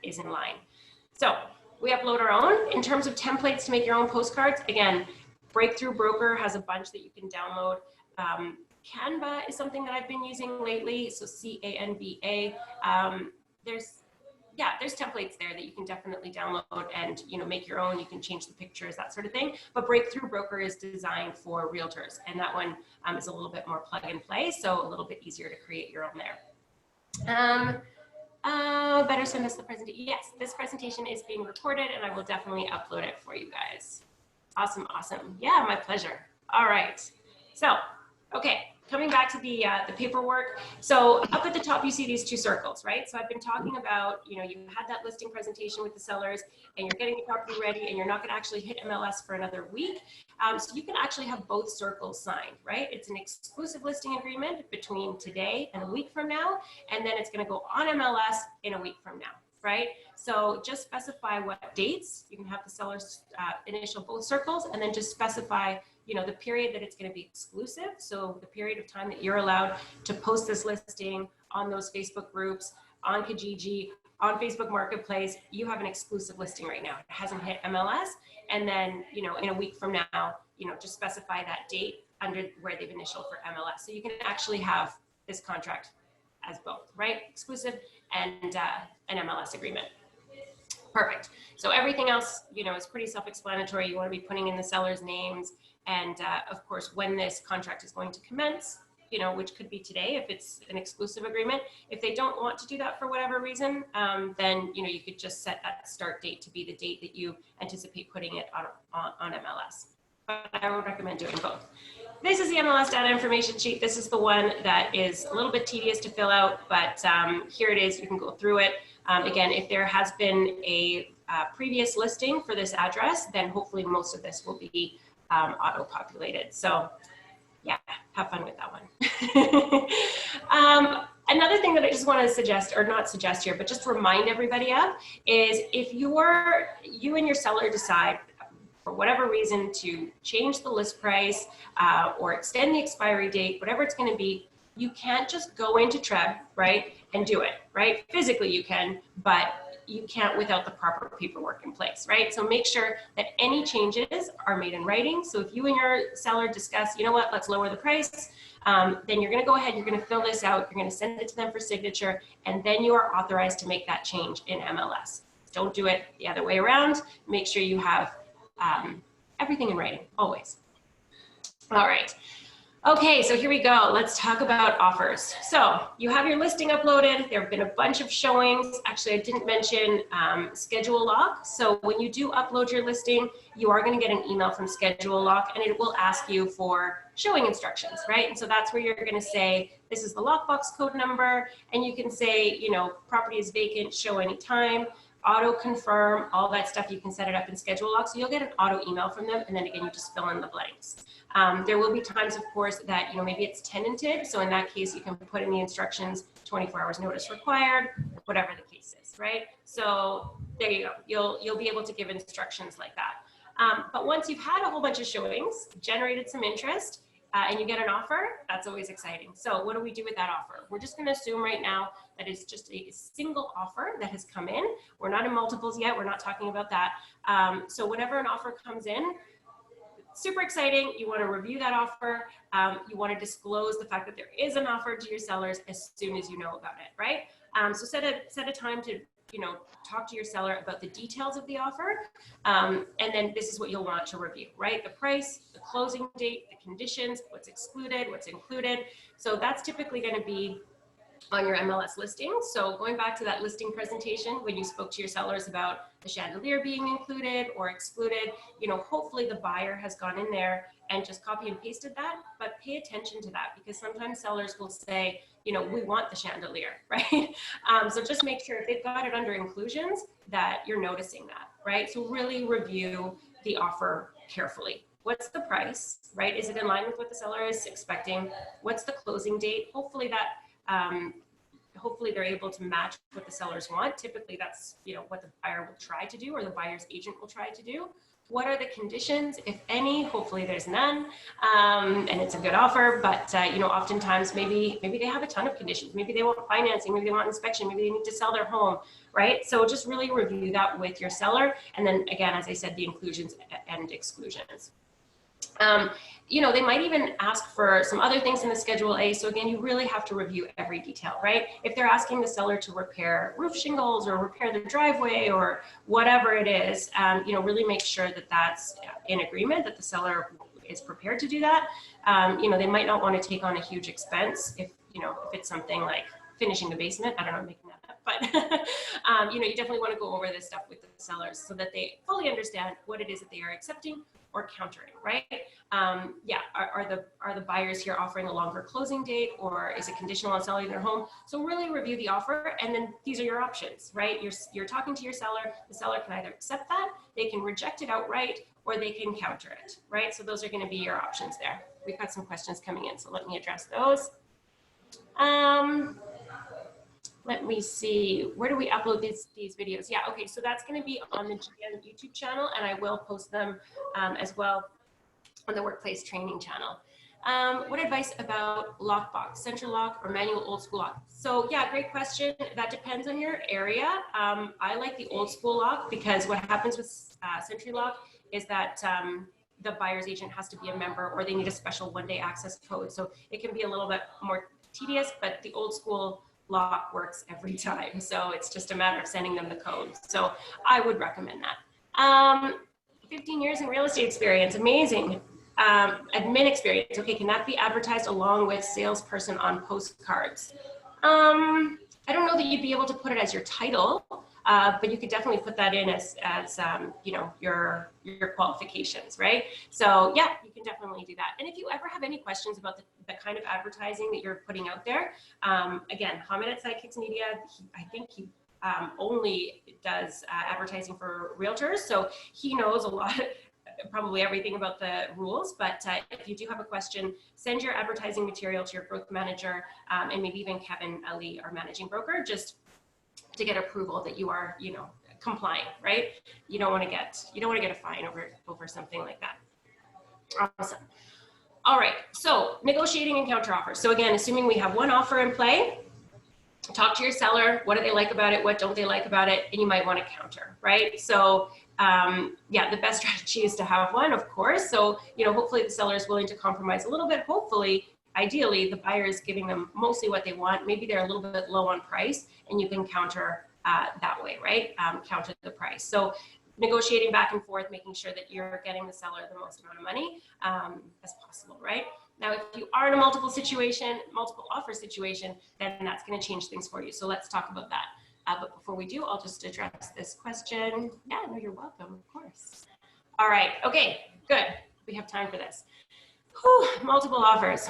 is in line. So we upload our own. In terms of templates to make your own postcards, again, Breakthrough Broker has a bunch that you can download. Canva is something that I've been using lately, so C-A-N-V-A. There's templates there that you can definitely download and, you know, make your own. You can change the pictures, that sort of thing. But Breakthrough Broker is designed for realtors, and that one is a little bit more plug and play, so a little bit easier to create your own there. Better send us the presentation. Yes, this presentation is being recorded, and I will definitely upload it for you guys. Awesome, awesome. Yeah, my pleasure. All right. So, okay, coming back to the paperwork. So up at the top, you see these two circles, right? So I've been talking about, you know, you had that listing presentation with the sellers, and you're getting the property ready, and you're not going to actually hit MLS for another week. So you can actually have both circles signed, right? It's an exclusive listing agreement between today and a week from now, and then it's going to go on MLS in a week from now, right? So just specify what dates. You can have the sellers initial both circles, and then just specify, you know, the period that it's going to be exclusive. So the period of time that you're allowed to post this listing on those Facebook groups, on Kijiji, on Facebook Marketplace. You have an exclusive listing right now. It hasn't hit MLS. And then, you know, in a week from now, you know, just specify that date under where they've initialed for MLS. So you can actually have this contract as both, right? Exclusive and an MLS agreement. Perfect. So everything else, you know, is pretty self-explanatory. You want to be putting in the seller's names, and of course, when this contract is going to commence, you know, which could be today if it's an exclusive agreement. If they don't want to do that for whatever reason, then, you know, you could just set that start date to be the date that you anticipate putting it on MLS. But I would recommend doing both. This is the MLS data information sheet. This is the one that is a little bit tedious to fill out, but here it is. You can go through it. Again, if there has been a previous listing for this address, then hopefully most of this will be auto-populated. So yeah, have fun with that one. Another thing that I just want to suggest, or not suggest here, but just remind everybody of, is if you and your seller decide for whatever reason to change the list price or extend the expiry date, whatever it's going to be, you can't just go into Treb, right, and do it, right? Physically you can, but you can't without the proper paperwork in place, right? So make sure that any changes are made in writing. So if you and your seller discuss, you know what, let's lower the price, then you're going to go ahead, you're going to fill this out, you're going to send it to them for signature, and then you are authorized to make that change in MLS. Don't do it the other way around. Make sure you have everything in writing, always. All right. Okay, so here we go. Let's talk about offers. So you have your listing uploaded. There have been a bunch of showings. Actually, I didn't mention Schedule Lock. So when you do upload your listing, you are going to get an email from Schedule Lock, and it will ask you for showing instructions, right? And so that's where you're going to say, this is the lockbox code number, and you can say, you know, property is vacant, show anytime. auto confirm, all that stuff. You can set it up in schedule lock. So you'll get an auto email from them. And then again, you just fill in the blanks. There will be times, of course, that, you know, maybe it's tenanted. So in that case, you can put in the instructions, 24 hours notice required, whatever the case is, right? So there you go. You'll be able to give instructions like that. But once you've had a whole bunch of showings, generated some interest, and you get an offer, that's always exciting. So what do we do with that offer? We're just going to assume right now that it's just a single offer that has come in. We're not in multiples yet. We're not talking about that. So whenever an offer comes in, super exciting. You want to review that offer. You want to disclose the fact that there is an offer to your sellers as soon as you know about it, right? So set a time to, you know, talk to your seller about the details of the offer. And then this is what you'll want to review, right? The price, the closing date, the conditions, what's excluded, what's included. So that's typically going to be on your MLS listing. So going back to that listing presentation, when you spoke to your sellers about the chandelier being included or excluded, you know, hopefully the buyer has gone in there and just copy and pasted that, but pay attention to that, because sometimes sellers will say, you know, we want the chandelier, right? So just make sure if they've got it under inclusions that you're noticing that, right? So really review the offer carefully. What's the price, right? Is it in line with what the seller is expecting? What's the closing date? Hopefully they're able to match what the sellers want. Typically that's, you know, what the buyer will try to do, or the buyer's agent will try to do. What are the conditions, if any? Hopefully there's none, and it's a good offer, but you know, oftentimes maybe they have a ton of conditions. Maybe they want financing, maybe they want inspection, maybe they need to sell their home, right? So just really review that with your seller. And then again, as I said, the inclusions and exclusions. You know, they might even ask for some other things in the Schedule A. So again, you really have to review every detail, right? If they're asking the seller to repair roof shingles or repair the driveway or whatever it is, you know, really make sure that that's in agreement, that the seller is prepared to do that. You know, they might not want to take on a huge expense if, you know, if it's something like finishing the basement. I don't know, I'm making that up, but you know, you definitely want to go over this stuff with the sellers so that they fully understand what it is that they are accepting or countering, right? Yeah, are the buyers here offering a longer closing date, or is it conditional on selling their home? So really review the offer, and then these are your options, right? You're talking to your seller. The seller can either accept that, they can reject it outright, or they can counter it, right? So those are going to be your options there. We've got some questions coming in, so let me address those. Let me see, where do we upload these videos? Yeah, okay, so that's going to be on the GM YouTube channel, and I will post them as well on the workplace training channel. What advice about lockbox, central lock or manual old school lock? So yeah, great question. That depends on your area. I like the old school lock, because what happens with Century Lock is that the buyer's agent has to be a member, or they need a special one-day access code. So it can be a little bit more tedious, but the old school lock works every time. So it's just a matter of sending them the code. So I would recommend that. 15 years in real estate experience, amazing. Admin experience, okay, can that be advertised along with salesperson on postcards? I don't know that you'd be able to put it as your title, but you could definitely put that in as you know, your qualifications, right? So yeah, you can definitely do that. And if you ever have any questions about the kind of advertising that you're putting out there, again, Hamid at Sidekicks Media, I think he only does advertising for realtors, so he knows a lot, probably everything about the rules. But if you do have a question, send your advertising material to your growth manager, and maybe even Kevin Ali, our managing broker, just to get approval that you are, you know, compliant, right? You don't want to get a fine over something like that. Awesome. All right, so negotiating and counter offers. So again, assuming we have one offer in play, talk to your seller. What do they like about it? What don't they like about it? And you might want to counter, right? So yeah, the best strategy is to have one, of course. So, you know, hopefully the seller is willing to compromise a little bit. Hopefully, ideally, the buyer is giving them mostly what they want. Maybe they're a little bit low on price, and you can counter that way, right? Counter the price. So negotiating back and forth, making sure that you're getting the seller the most amount of money as possible, right? Now, if you are in a multiple offer situation, then that's going to change things for you. So let's talk about that. But before we do, I'll just address this question. Yeah, no, you're welcome, of course. All right, okay, good. We have time for this. Whew, multiple offers.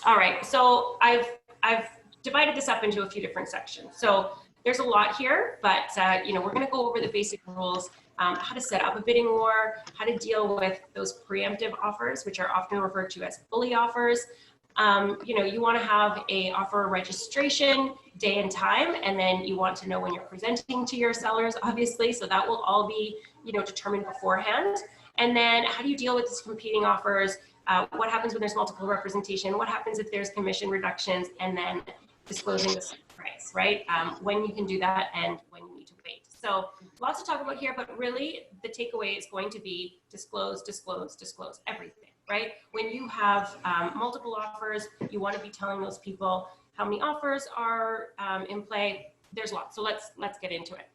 All right, so I've divided this up into a few different sections. So there's a lot here, but we're going to go over the basic rules, how to set up a bidding war, how to deal with those preemptive offers, which are often referred to as bully offers. You want to have a offer registration day and time, and then you want to know when you're presenting to your sellers, obviously. So that will all be, determined beforehand. And then how do you deal with these competing offers? What happens when there's multiple representation? What happens if there's commission reductions? And then disclosing the price, right? When you can do that and when you need to wait. So lots to talk about here, but really the takeaway is going to be disclose, disclose, disclose everything, right? When you have multiple offers, you want to be telling those people how many offers are in play. There's lots, so let's get into it.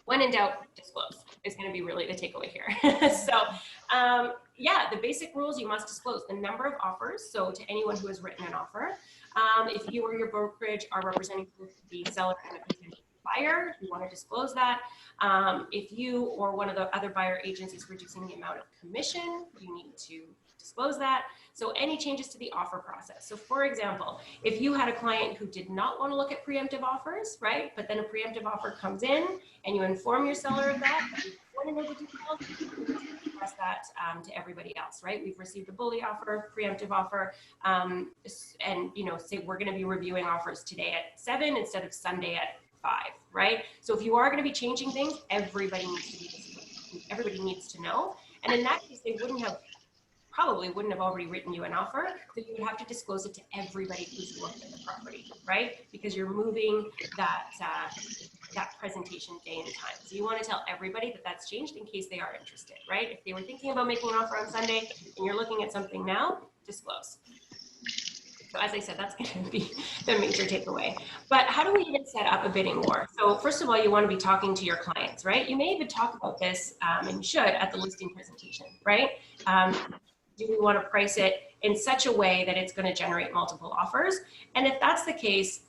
When in doubt, disclose is going to be really the takeaway here. So the basic rules, you must disclose the number of offers. So to anyone who has written an offer, if you or your brokerage are representing the seller and a potential buyer, you want to disclose that. If you or one of the other buyer agents is reducing the amount of commission, you need to disclose that. So any changes to the offer process. So for example, if you had a client who did not want to look at preemptive offers, right? But then a preemptive offer comes in and you inform your seller of that, you want to know the details, you need to express that to everybody else, right? We've received a bully offer, preemptive offer, and say we're going to be reviewing offers today at 7 instead of Sunday at 5, right? So if you are going to be changing things, everybody needs to know. And in that case, they probably wouldn't have already written you an offer, so you would have to disclose it to everybody who's looked at the property, right? Because you're moving that presentation day and time. So you want to tell everybody that that's changed in case they are interested, right? If they were thinking about making an offer on Sunday and you're looking at something now, disclose. So as I said, that's going to be the major takeaway. But how do we even set up a bidding war? So first of all, you want to be talking to your clients, right? You may even talk about this, and you should, at the listing presentation, right? Do we want to price it in such a way that it's going to generate multiple offers? And if that's the case,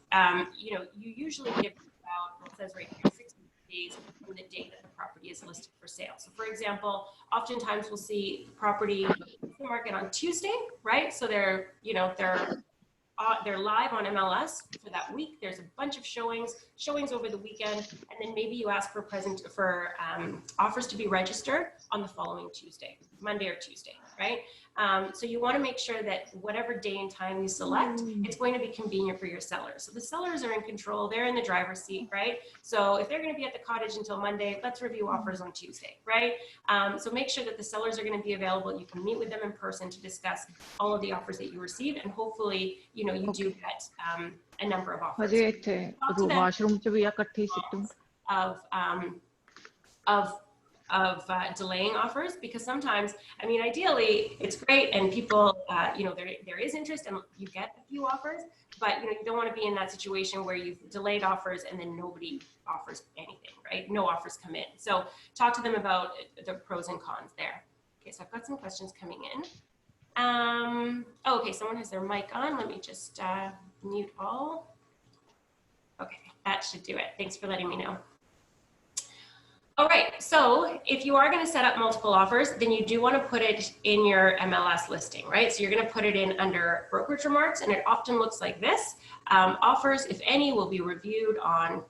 you usually give about, it says right here, 60 days from the date that the property is listed for sale. So for example, oftentimes we'll see property in the market on Tuesday, right? So they're live on MLS for that week. There's a bunch of showings over the weekend, and then maybe you ask for offers to be registered on the following Tuesday, Monday or Tuesday, right? So you want to make sure that whatever day and time you select, it's going to be convenient for your sellers. So the sellers are in control, they're in the driver's seat, right? So if they're going to be at the cottage until Monday, let's review offers on Tuesday, right? So make sure that the sellers are going to be available. You can meet with them in person to discuss all of the offers that you receive, and hopefully, you do get a number of offers. Of delaying offers, because sometimes, ideally it's great and people, there is interest and you get a few offers, but you don't want to be in that situation where you've delayed offers and then nobody offers anything, right? No offers come in. So talk to them about the pros and cons there. Okay, so I've got some questions coming in. Okay, someone has their mic on. Let me just mute all. Okay, that should do it. Thanks for letting me know. All right, so if you are going to set up multiple offers, then you do want to put it in your MLS listing, right? So you're going to put it in under brokerage remarks, and it often looks like this. Offers, if any, will be reviewed on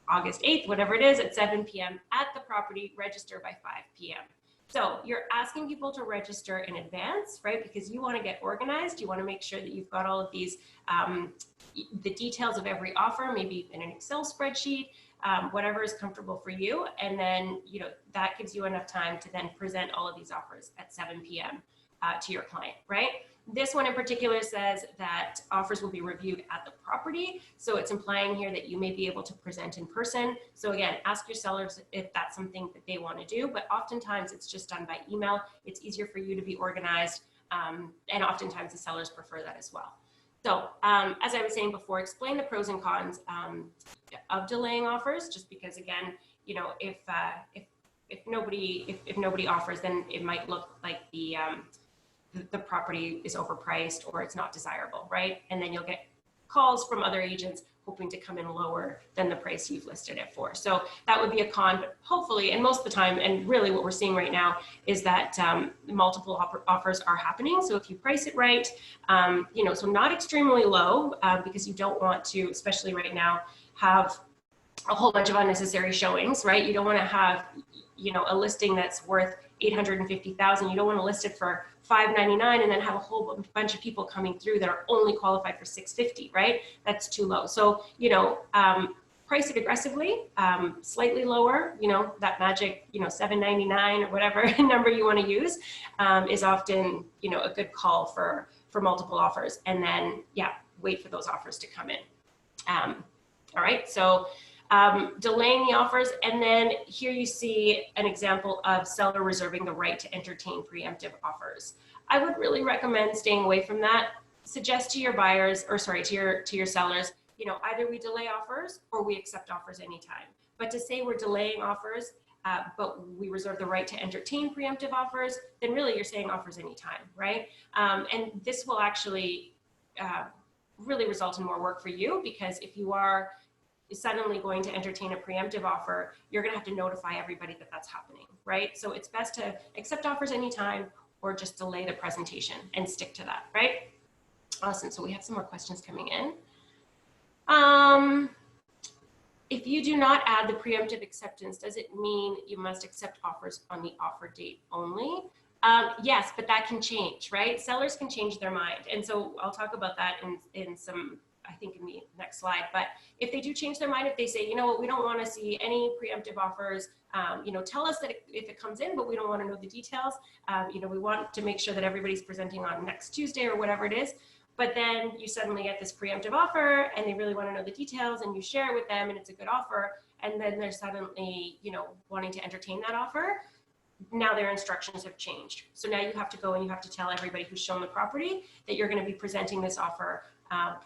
August 8th, whatever it is, at 7 p.m. at the property. Register by 5 p.m. So you're asking people to register in advance, right? Because you want to get organized. You want to make sure that you've got all of these, the details of every offer, maybe in an Excel spreadsheet, whatever is comfortable for you. And then, that gives you enough time to then present all of these offers at 7 p.m. To your client, right? This one in particular says that offers will be reviewed at the property. So it's implying here that you may be able to present in person. So again, ask your sellers if that's something that they want to do, but oftentimes it's just done by email. It's easier for you to be organized. And oftentimes the sellers prefer that as well. So as I was saying before, explain the pros and cons of delaying offers, just because again, if nobody offers, then it might look like the property is overpriced or it's not desirable, right? And then you'll get calls from other agents hoping to come in lower than the price you've listed it for. So that would be a con, but hopefully, and most of the time, and really what we're seeing right now is that multiple offers are happening. So if you price it right, so not extremely low, because you don't want to, especially right now, have a whole bunch of unnecessary showings, right? You don't want to have, a listing that's worth 850,000. You don't want to list it for 599 and then have a whole bunch of people coming through that are only qualified for 650, right? That's too low. So, price it aggressively, slightly lower, that magic, 799 or whatever number you want to use, is often, a good call for multiple offers. And then, wait for those offers to come in. All right, so delaying the offers. And then here you see an example of seller reserving the right to entertain preemptive offers. I would really recommend staying away from that. Suggest to your buyers, or sorry, to your sellers, either we delay offers or we accept offers anytime. But to say we're delaying offers, but we reserve the right to entertain preemptive offers, then really you're saying offers anytime, right? And this will actually really result in more work for you, because if you are suddenly going to entertain a preemptive offer, you're going to have to notify everybody that that's happening, right? So it's best to accept offers anytime or just delay the presentation and stick to that, right? Awesome. So we have some more questions coming in. If you do not add the preemptive acceptance, does it mean you must accept offers on the offer date only? Yes, but that can change, right? Sellers can change their mind. And so I'll talk about that in some, I think in the next slide. But if they do change their mind, if they say, you know what, we don't want to see any preemptive offers, tell us that if it comes in, but we don't want to know the details. We want to make sure that everybody's presenting on next Tuesday or whatever it is. But then you suddenly get this preemptive offer and they really want to know the details, and you share it with them and it's a good offer. And then they're suddenly, wanting to entertain that offer. Now their instructions have changed. So now you have to go and you have to tell everybody who's shown the property that you're going to be presenting this offer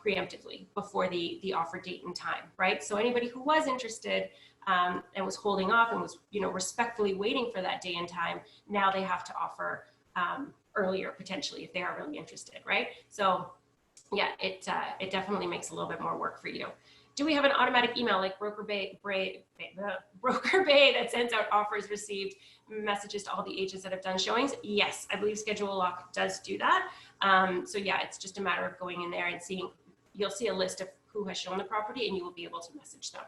preemptively before the offer date and time, right? So anybody who was interested and was holding off and was, respectfully waiting for that day and time, now they have to offer earlier potentially if they are really interested, right? So yeah, it definitely makes a little bit more work for you. Do we have an automatic email like Broker Bay that sends out offers received messages to all the agents that have done showings? Yes, I believe Schedule a Lock does do that. So yeah, it's just a matter of going in there and seeing, you'll see a list of who has shown the property and you will be able to message them.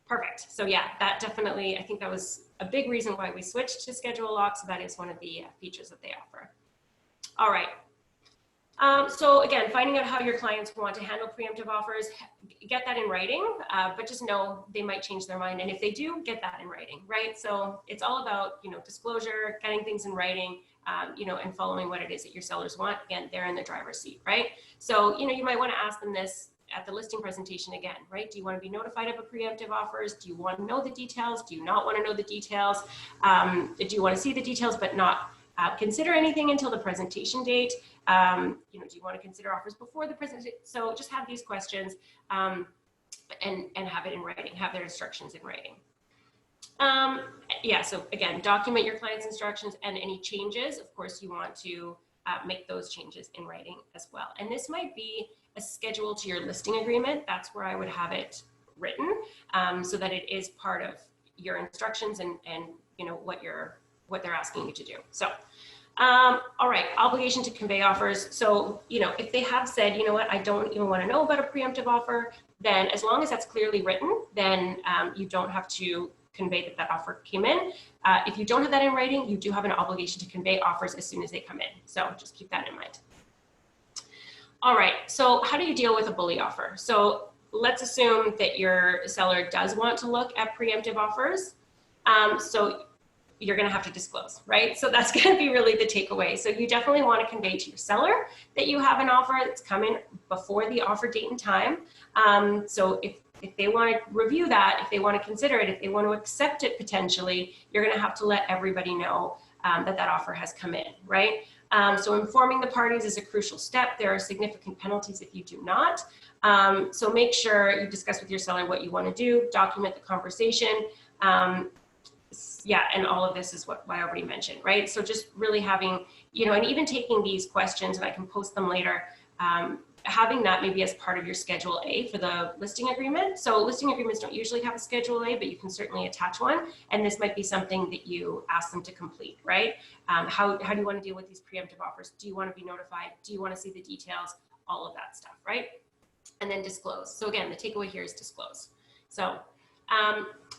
Perfect. So yeah, that definitely, I think that was a big reason why we switched to Schedule a Lock. So that is one of the features that they offer. All right. So again, finding out how your clients want to handle preemptive offers, get that in writing, but just know they might change their mind. And if they do, get that in writing, right? So it's all about, disclosure, getting things in writing, and following what it is that your sellers want. Again, they're in the driver's seat, right? So, you might want to ask them this at the listing presentation again, right? Do you want to be notified of a preemptive offers? Do you want to know the details? Do you not want to know the details? Do you want to see the details, but not consider anything until the presentation date? Do you want to consider offers before the presentation? So just have these questions and have it in writing, have their instructions in writing. So again, document your client's instructions and any changes. Of course, you want to make those changes in writing as well. And this might be a schedule to your listing agreement. That's where I would have it written so that it is part of your instructions and what they're asking you to do. So, all right, obligation to convey offers. So, if they have said, you know what, I don't even want to know about a preemptive offer, then as long as that's clearly written, then you don't have to convey that offer came in. If you don't have that in writing, you do have an obligation to convey offers as soon as they come in. So just keep that in mind. All right, so how do you deal with a bully offer? So let's assume that your seller does want to look at preemptive offers. So you're going to have to disclose, right? So that's going to be really the takeaway. So you definitely want to convey to your seller that you have an offer that's coming before the offer date and time. So if they want to review that, if they want to consider it, if they want to accept it potentially, you're going to have to let everybody know that offer has come in, right? So informing the parties is a crucial step. There are significant penalties if you do not. So make sure you discuss with your seller what you want to do, document the conversation. And all of this is what I already mentioned, right? So just really having, and even taking these questions, and I can post them later, having that maybe as part of your Schedule A for the listing agreement. So listing agreements don't usually have a Schedule A, but you can certainly attach one. And this might be something that you ask them to complete, right? How do you want to deal with these preemptive offers? Do you want to be notified? Do you want to see the details? All of that stuff, right? and then disclose. So again, the takeaway here is disclose. So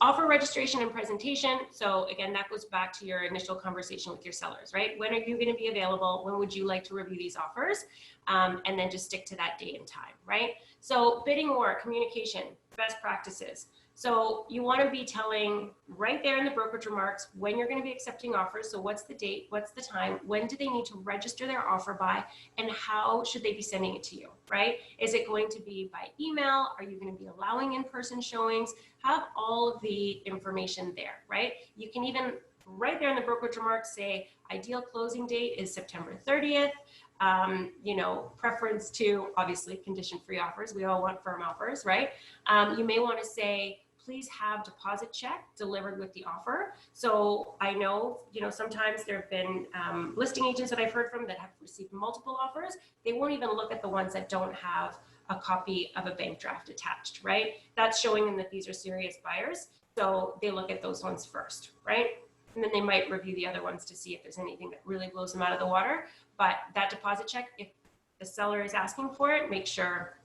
offer registration and presentation. So again, that goes back to your initial conversation with your sellers, right? When are you going to be available? When would you like to review these offers? And then just stick to that date and time, right? So bidding war, communication, best practices. So you want to be telling right there in the brokerage remarks when you're going to be accepting offers. So what's the date? What's the time? When do they need to register their offer by? And how should they be sending it to you, right? Is it going to be by email? Are you going to be allowing in-person showings? Have all of the information there, right? You can even right there in the brokerage remarks say ideal closing date is September 30th. You know, preference to obviously condition-free offers. We all want firm offers, right? You may want to say, please have deposit check delivered with the offer. So I know, you know, sometimes there have been listing agents that I've heard from that have received multiple offers. They won't even look at the ones that don't have a copy of a bank draft attached, right? That's showing them that these are serious buyers. So they look at those ones first, right? And then they might review the other ones to see if there's anything that really blows them out of the water. But that deposit check, if the seller is asking for it, make sure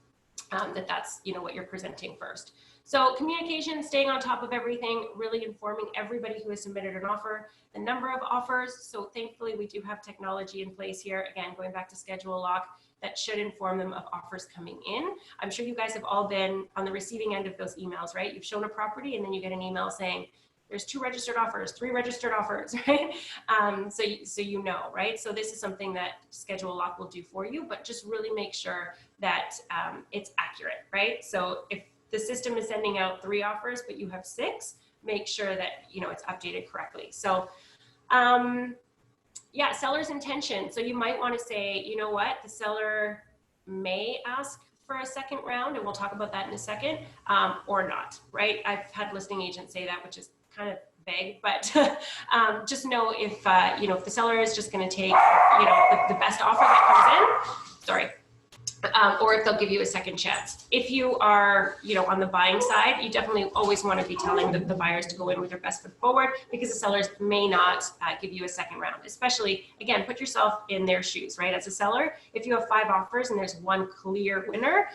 that that's, you know, what you're presenting first. So communication, staying on top of everything, really informing everybody who has submitted an offer, the number of offers. So thankfully we do have technology in place here. Again, going back to schedule lock, that should inform them of offers coming in. I'm sure you guys have all been on the receiving end of those emails, right? You've shown a property and then you get an email saying, there's 2 registered offers, 3 registered offers, right? So you know, right? So this is something that schedule lock will do for you, but just really make sure that it's accurate, right? So if the system is sending out 3 offers, but you have 6, make sure that, you know, it's updated correctly. So yeah, seller's intention. So you might want to say, you know what, the seller may ask for a second round, and we'll talk about that in a second, or not, right? I've had listing agents say that, which is kind of vague, but just know if, you know, if the seller is just going to take, you know, the best offer that comes in, sorry, or if they'll give you a second chance. If you are, you know, on the buying side, you definitely always want to be telling the buyers to go in with their best foot forward, because the sellers may not give you a second round, especially, again, put yourself in their shoes, right? As a seller, if you have 5 offers and there's 1 clear winner,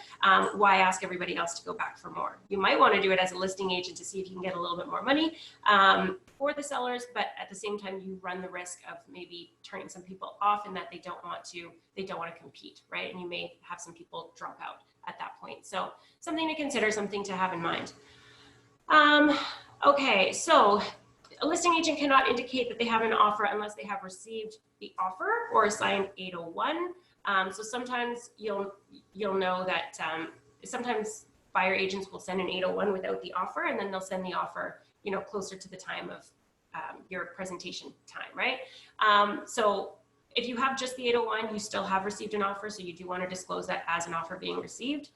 why ask everybody else to go back for more? You might want to do it as a listing agent to see if you can get a little bit more money for the sellers, but at the same time, you run the risk of maybe turning some people off, and that they don't want to compete, right? And you may have some people drop out at that point. So something to consider, something to have in mind. Okay, so a listing agent cannot indicate that they have an offer unless they have received the offer or signed 801. So sometimes you'll know that sometimes buyer agents will send an 801 without the offer, and then they'll send the offer, you know, closer to the time of your presentation time, right? So if you have just the 801, you still have received an offer, so you do want to disclose that as an offer being received.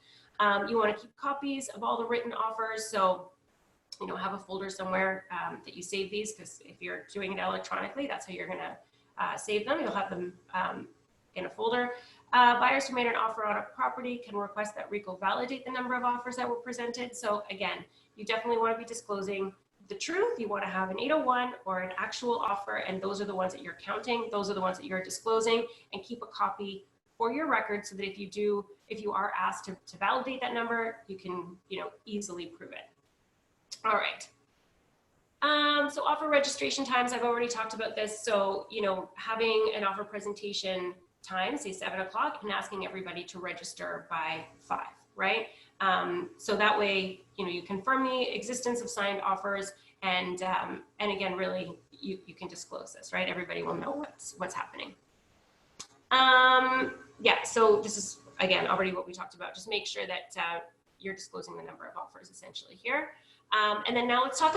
You want to keep copies of all the written offers, so, you know, have a folder somewhere that you save these, because if you're doing it electronically, that's how you're going to save them. You'll have them in a folder. Buyers who made an offer on a property can request that RICO validate the number of offers that were presented. So again, you definitely want to be disclosing the truth. You want to have an 801 or an actual offer, and those are the ones that you're counting. Those are the ones that you're disclosing, and keep a copy for your record so that if you are asked to validate that number, you can, you know, easily prove it. All right. So offer registration times, I've already talked about this. So, you know, having an offer presentation time, say 7 o'clock, and asking everybody to register by 5, right? So that way, you know, you confirm the existence of signed offers, and again, really, you can disclose this, right? Everybody will know what's happening. Yeah, so this is, again, already what we talked about. Just make sure that you're disclosing the number of offers essentially here. And then now let's talk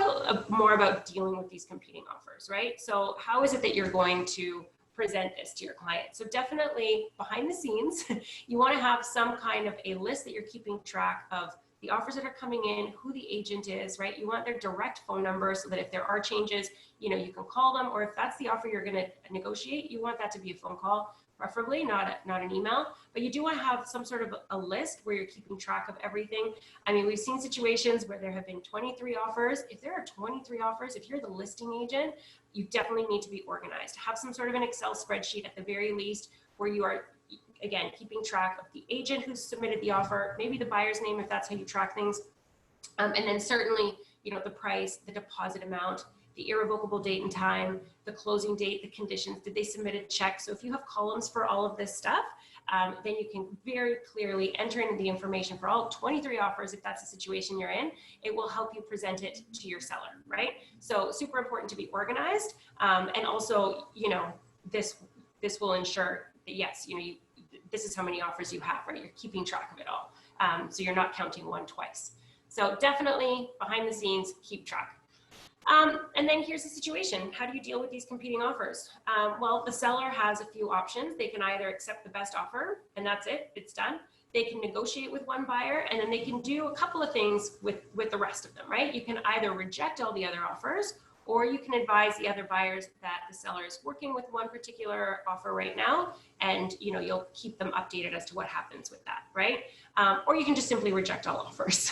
more about dealing with these competing offers, right? So how is it that you're going to present this to your client? So definitely behind the scenes, you want to have some kind of a list that you're keeping track of the offers that are coming in, who the agent is, right? You want their direct phone number so that if there are changes, you know, you can call them, or if that's the offer you're going to negotiate, you want that to be a phone call, preferably not an email, but you do want to have some sort of a list where you're keeping track of everything. I mean, we've seen situations where there have been 23 offers. If there are 23 offers, if you're the listing agent, you definitely need to be organized. Have some sort of an Excel spreadsheet at the very least, where you are, again, keeping track of the agent who submitted the offer, maybe the buyer's name if that's how you track things, and then certainly, the price, the deposit amount, the irrevocable date and time, the closing date, the conditions, did they submit a check? So if you have columns for all of this stuff, then you can very clearly enter in the information for all 23 offers. If that's the situation you're in, it will help you present it to your seller, right? So super important to be organized. And also, this will ensure that yes, this is how many offers you have, right? You're keeping track of it all. So you're not counting one twice. So definitely behind the scenes, keep track. And then here's the situation. How do you deal with these competing offers? Well, the seller has a few options. They can either accept the best offer and that's it, it's done. They can negotiate with one buyer and then they can do a couple of things with the rest of them, right? You can either reject all the other offers or you can advise the other buyers that the seller is working with one particular offer right now and you'll keep them updated as to what happens with that, right? Or you can just simply reject all offers.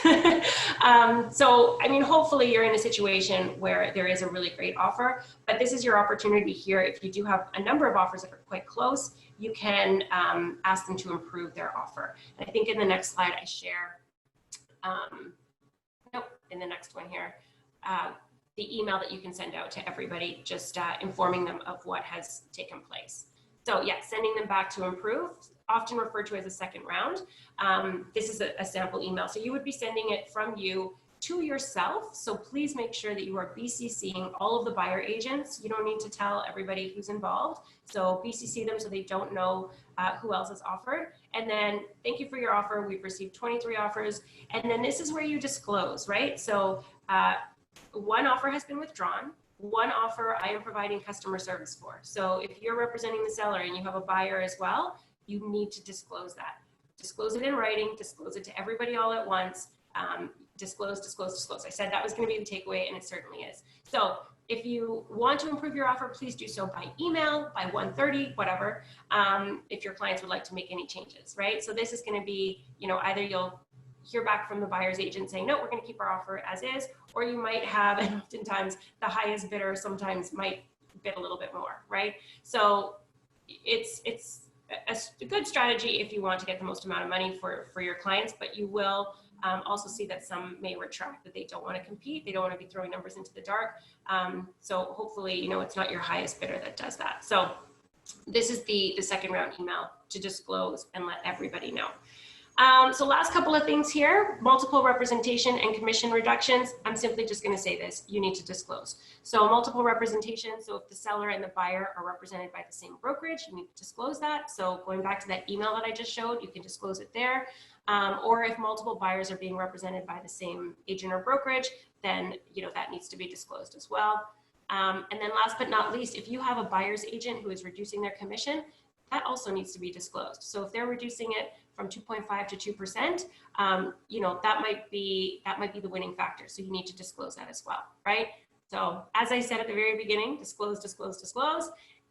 So, hopefully you're in a situation where there is a really great offer, but this is your opportunity here. If you do have a number of offers that are quite close, you can ask them to improve their offer. And I think in the next slide I share, in the next one here, the email that you can send out to everybody, just informing them of what has taken place. So yeah, sending them back to improve, often referred to as a second round. This is a sample email. So you would be sending it from you to yourself. So please make sure that you are BCCing all of the buyer agents. You don't need to tell everybody who's involved. So BCC them so they don't know who else has offered. And then thank you for your offer. We've received 23 offers. And then this is where you disclose, right? So one offer has been withdrawn. One offer I am providing customer service for. So if you're representing the seller and you have a buyer as well, you need to disclose that. Disclose it in writing, disclose it to everybody all at once. Disclose. I said that was going to be the takeaway, and it certainly is. So if you want to improve your offer, please do so by email, by 1:30, whatever, if your clients would like to make any changes, right? So this is going to be, either you'll hear back from the buyer's agent saying, no, we're going to keep our offer as is, or you might have, and oftentimes the highest bidder sometimes might bid a little bit more, right? So it's a good strategy if you want to get the most amount of money for your clients, but you will also see that some may retract, that they don't want to compete. They don't want to be throwing numbers into the dark. So hopefully, it's not your highest bidder that does that. So this is the second round email to disclose and let everybody know. So last couple of things here, multiple representation and commission reductions. I'm simply just going to say this, you need to disclose. So multiple representation, so if the seller and the buyer are represented by the same brokerage, you need to disclose that. So going back to that email that I just showed, you can disclose it there. Or if multiple buyers are being represented by the same agent or brokerage, then that needs to be disclosed as well. And then last but not least, if you have a buyer's agent who is reducing their commission, that also needs to be disclosed. So if they're reducing it from 2.5 to 2%, that might be the winning factor. So you need to disclose that as well, right? So as I said at the very beginning, disclose.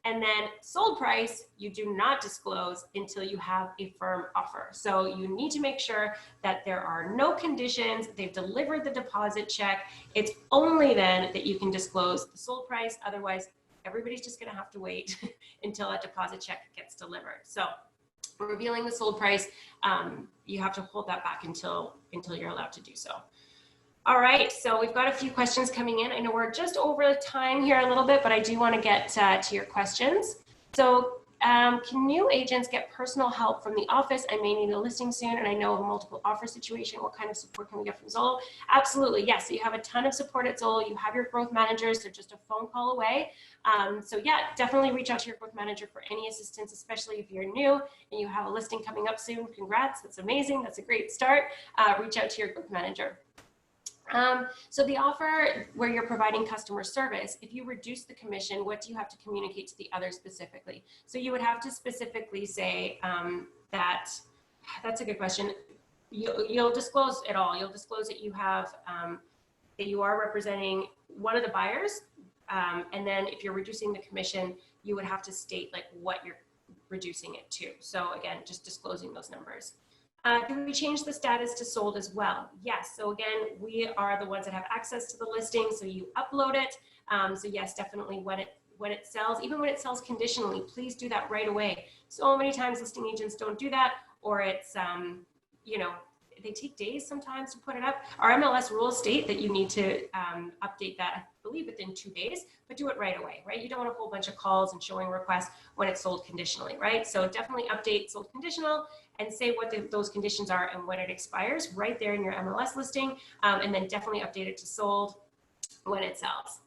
And then sold price, you do not disclose until you have a firm offer. So you need to make sure that there are no conditions, they've delivered the deposit check. It's only then that you can disclose the sold price. Otherwise, everybody's just gonna have to wait until a deposit check gets delivered. So revealing the sold price, you have to hold that back until you're allowed to do so. All right, so we've got a few questions coming in. I know we're just over time here a little bit, but I do want to get to your questions. So can new agents get personal help from the office? I may need a listing soon, and I know of a multiple offer situation. What kind of support can we get from Zolo? Absolutely, yes. So you have a ton of support at Zolo. You have your growth managers. They're just a phone call away. So yeah, definitely reach out to your growth manager for any assistance, especially if you're new and you have a listing coming up soon. Congrats, that's amazing. That's a great start. Reach out to your growth manager. So the offer where you're providing customer service, if you reduce the commission, what do you have to communicate to the other specifically? So you would have to specifically say that's a good question. You'll disclose it all. You'll disclose that you have, that you are representing one of the buyers. And then if you're reducing the commission, you would have to state like what you're reducing it to. So again, just disclosing those numbers. Do we change the status to sold as well? Yes. So again, we are the ones that have access to the listing. So you upload it. So yes, definitely when when it sells, even when it sells conditionally, please do that right away. So many times listing agents don't do that, or it's, you know, they take days sometimes to put it up. Our MLS rules state that you need to update that, I believe, within 2 days, but do it right away, right? You don't want a whole bunch of calls and showing requests when it's sold conditionally, right? So definitely update sold conditional and say what those conditions are and when it expires right there in your MLS listing, and then definitely update it to sold when it sells.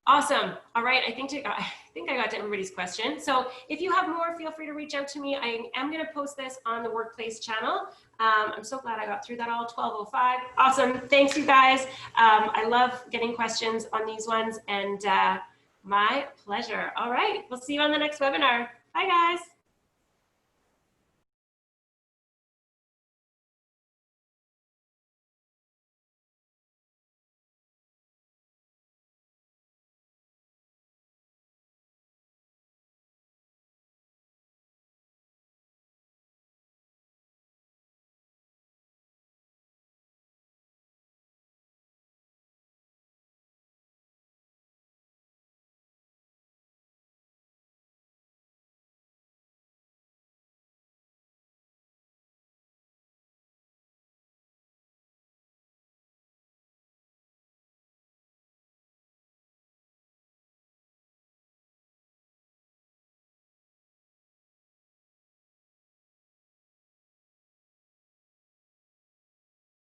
Awesome. All right. I think I got to everybody's question. So if you have more, feel free to reach out to me. I am going to post this on the workplace channel. I'm so glad I got through that all. 12:05. Awesome. Thanks, you guys. I love getting questions on these ones, and my pleasure. All right. We'll see you on the next webinar. Bye, guys.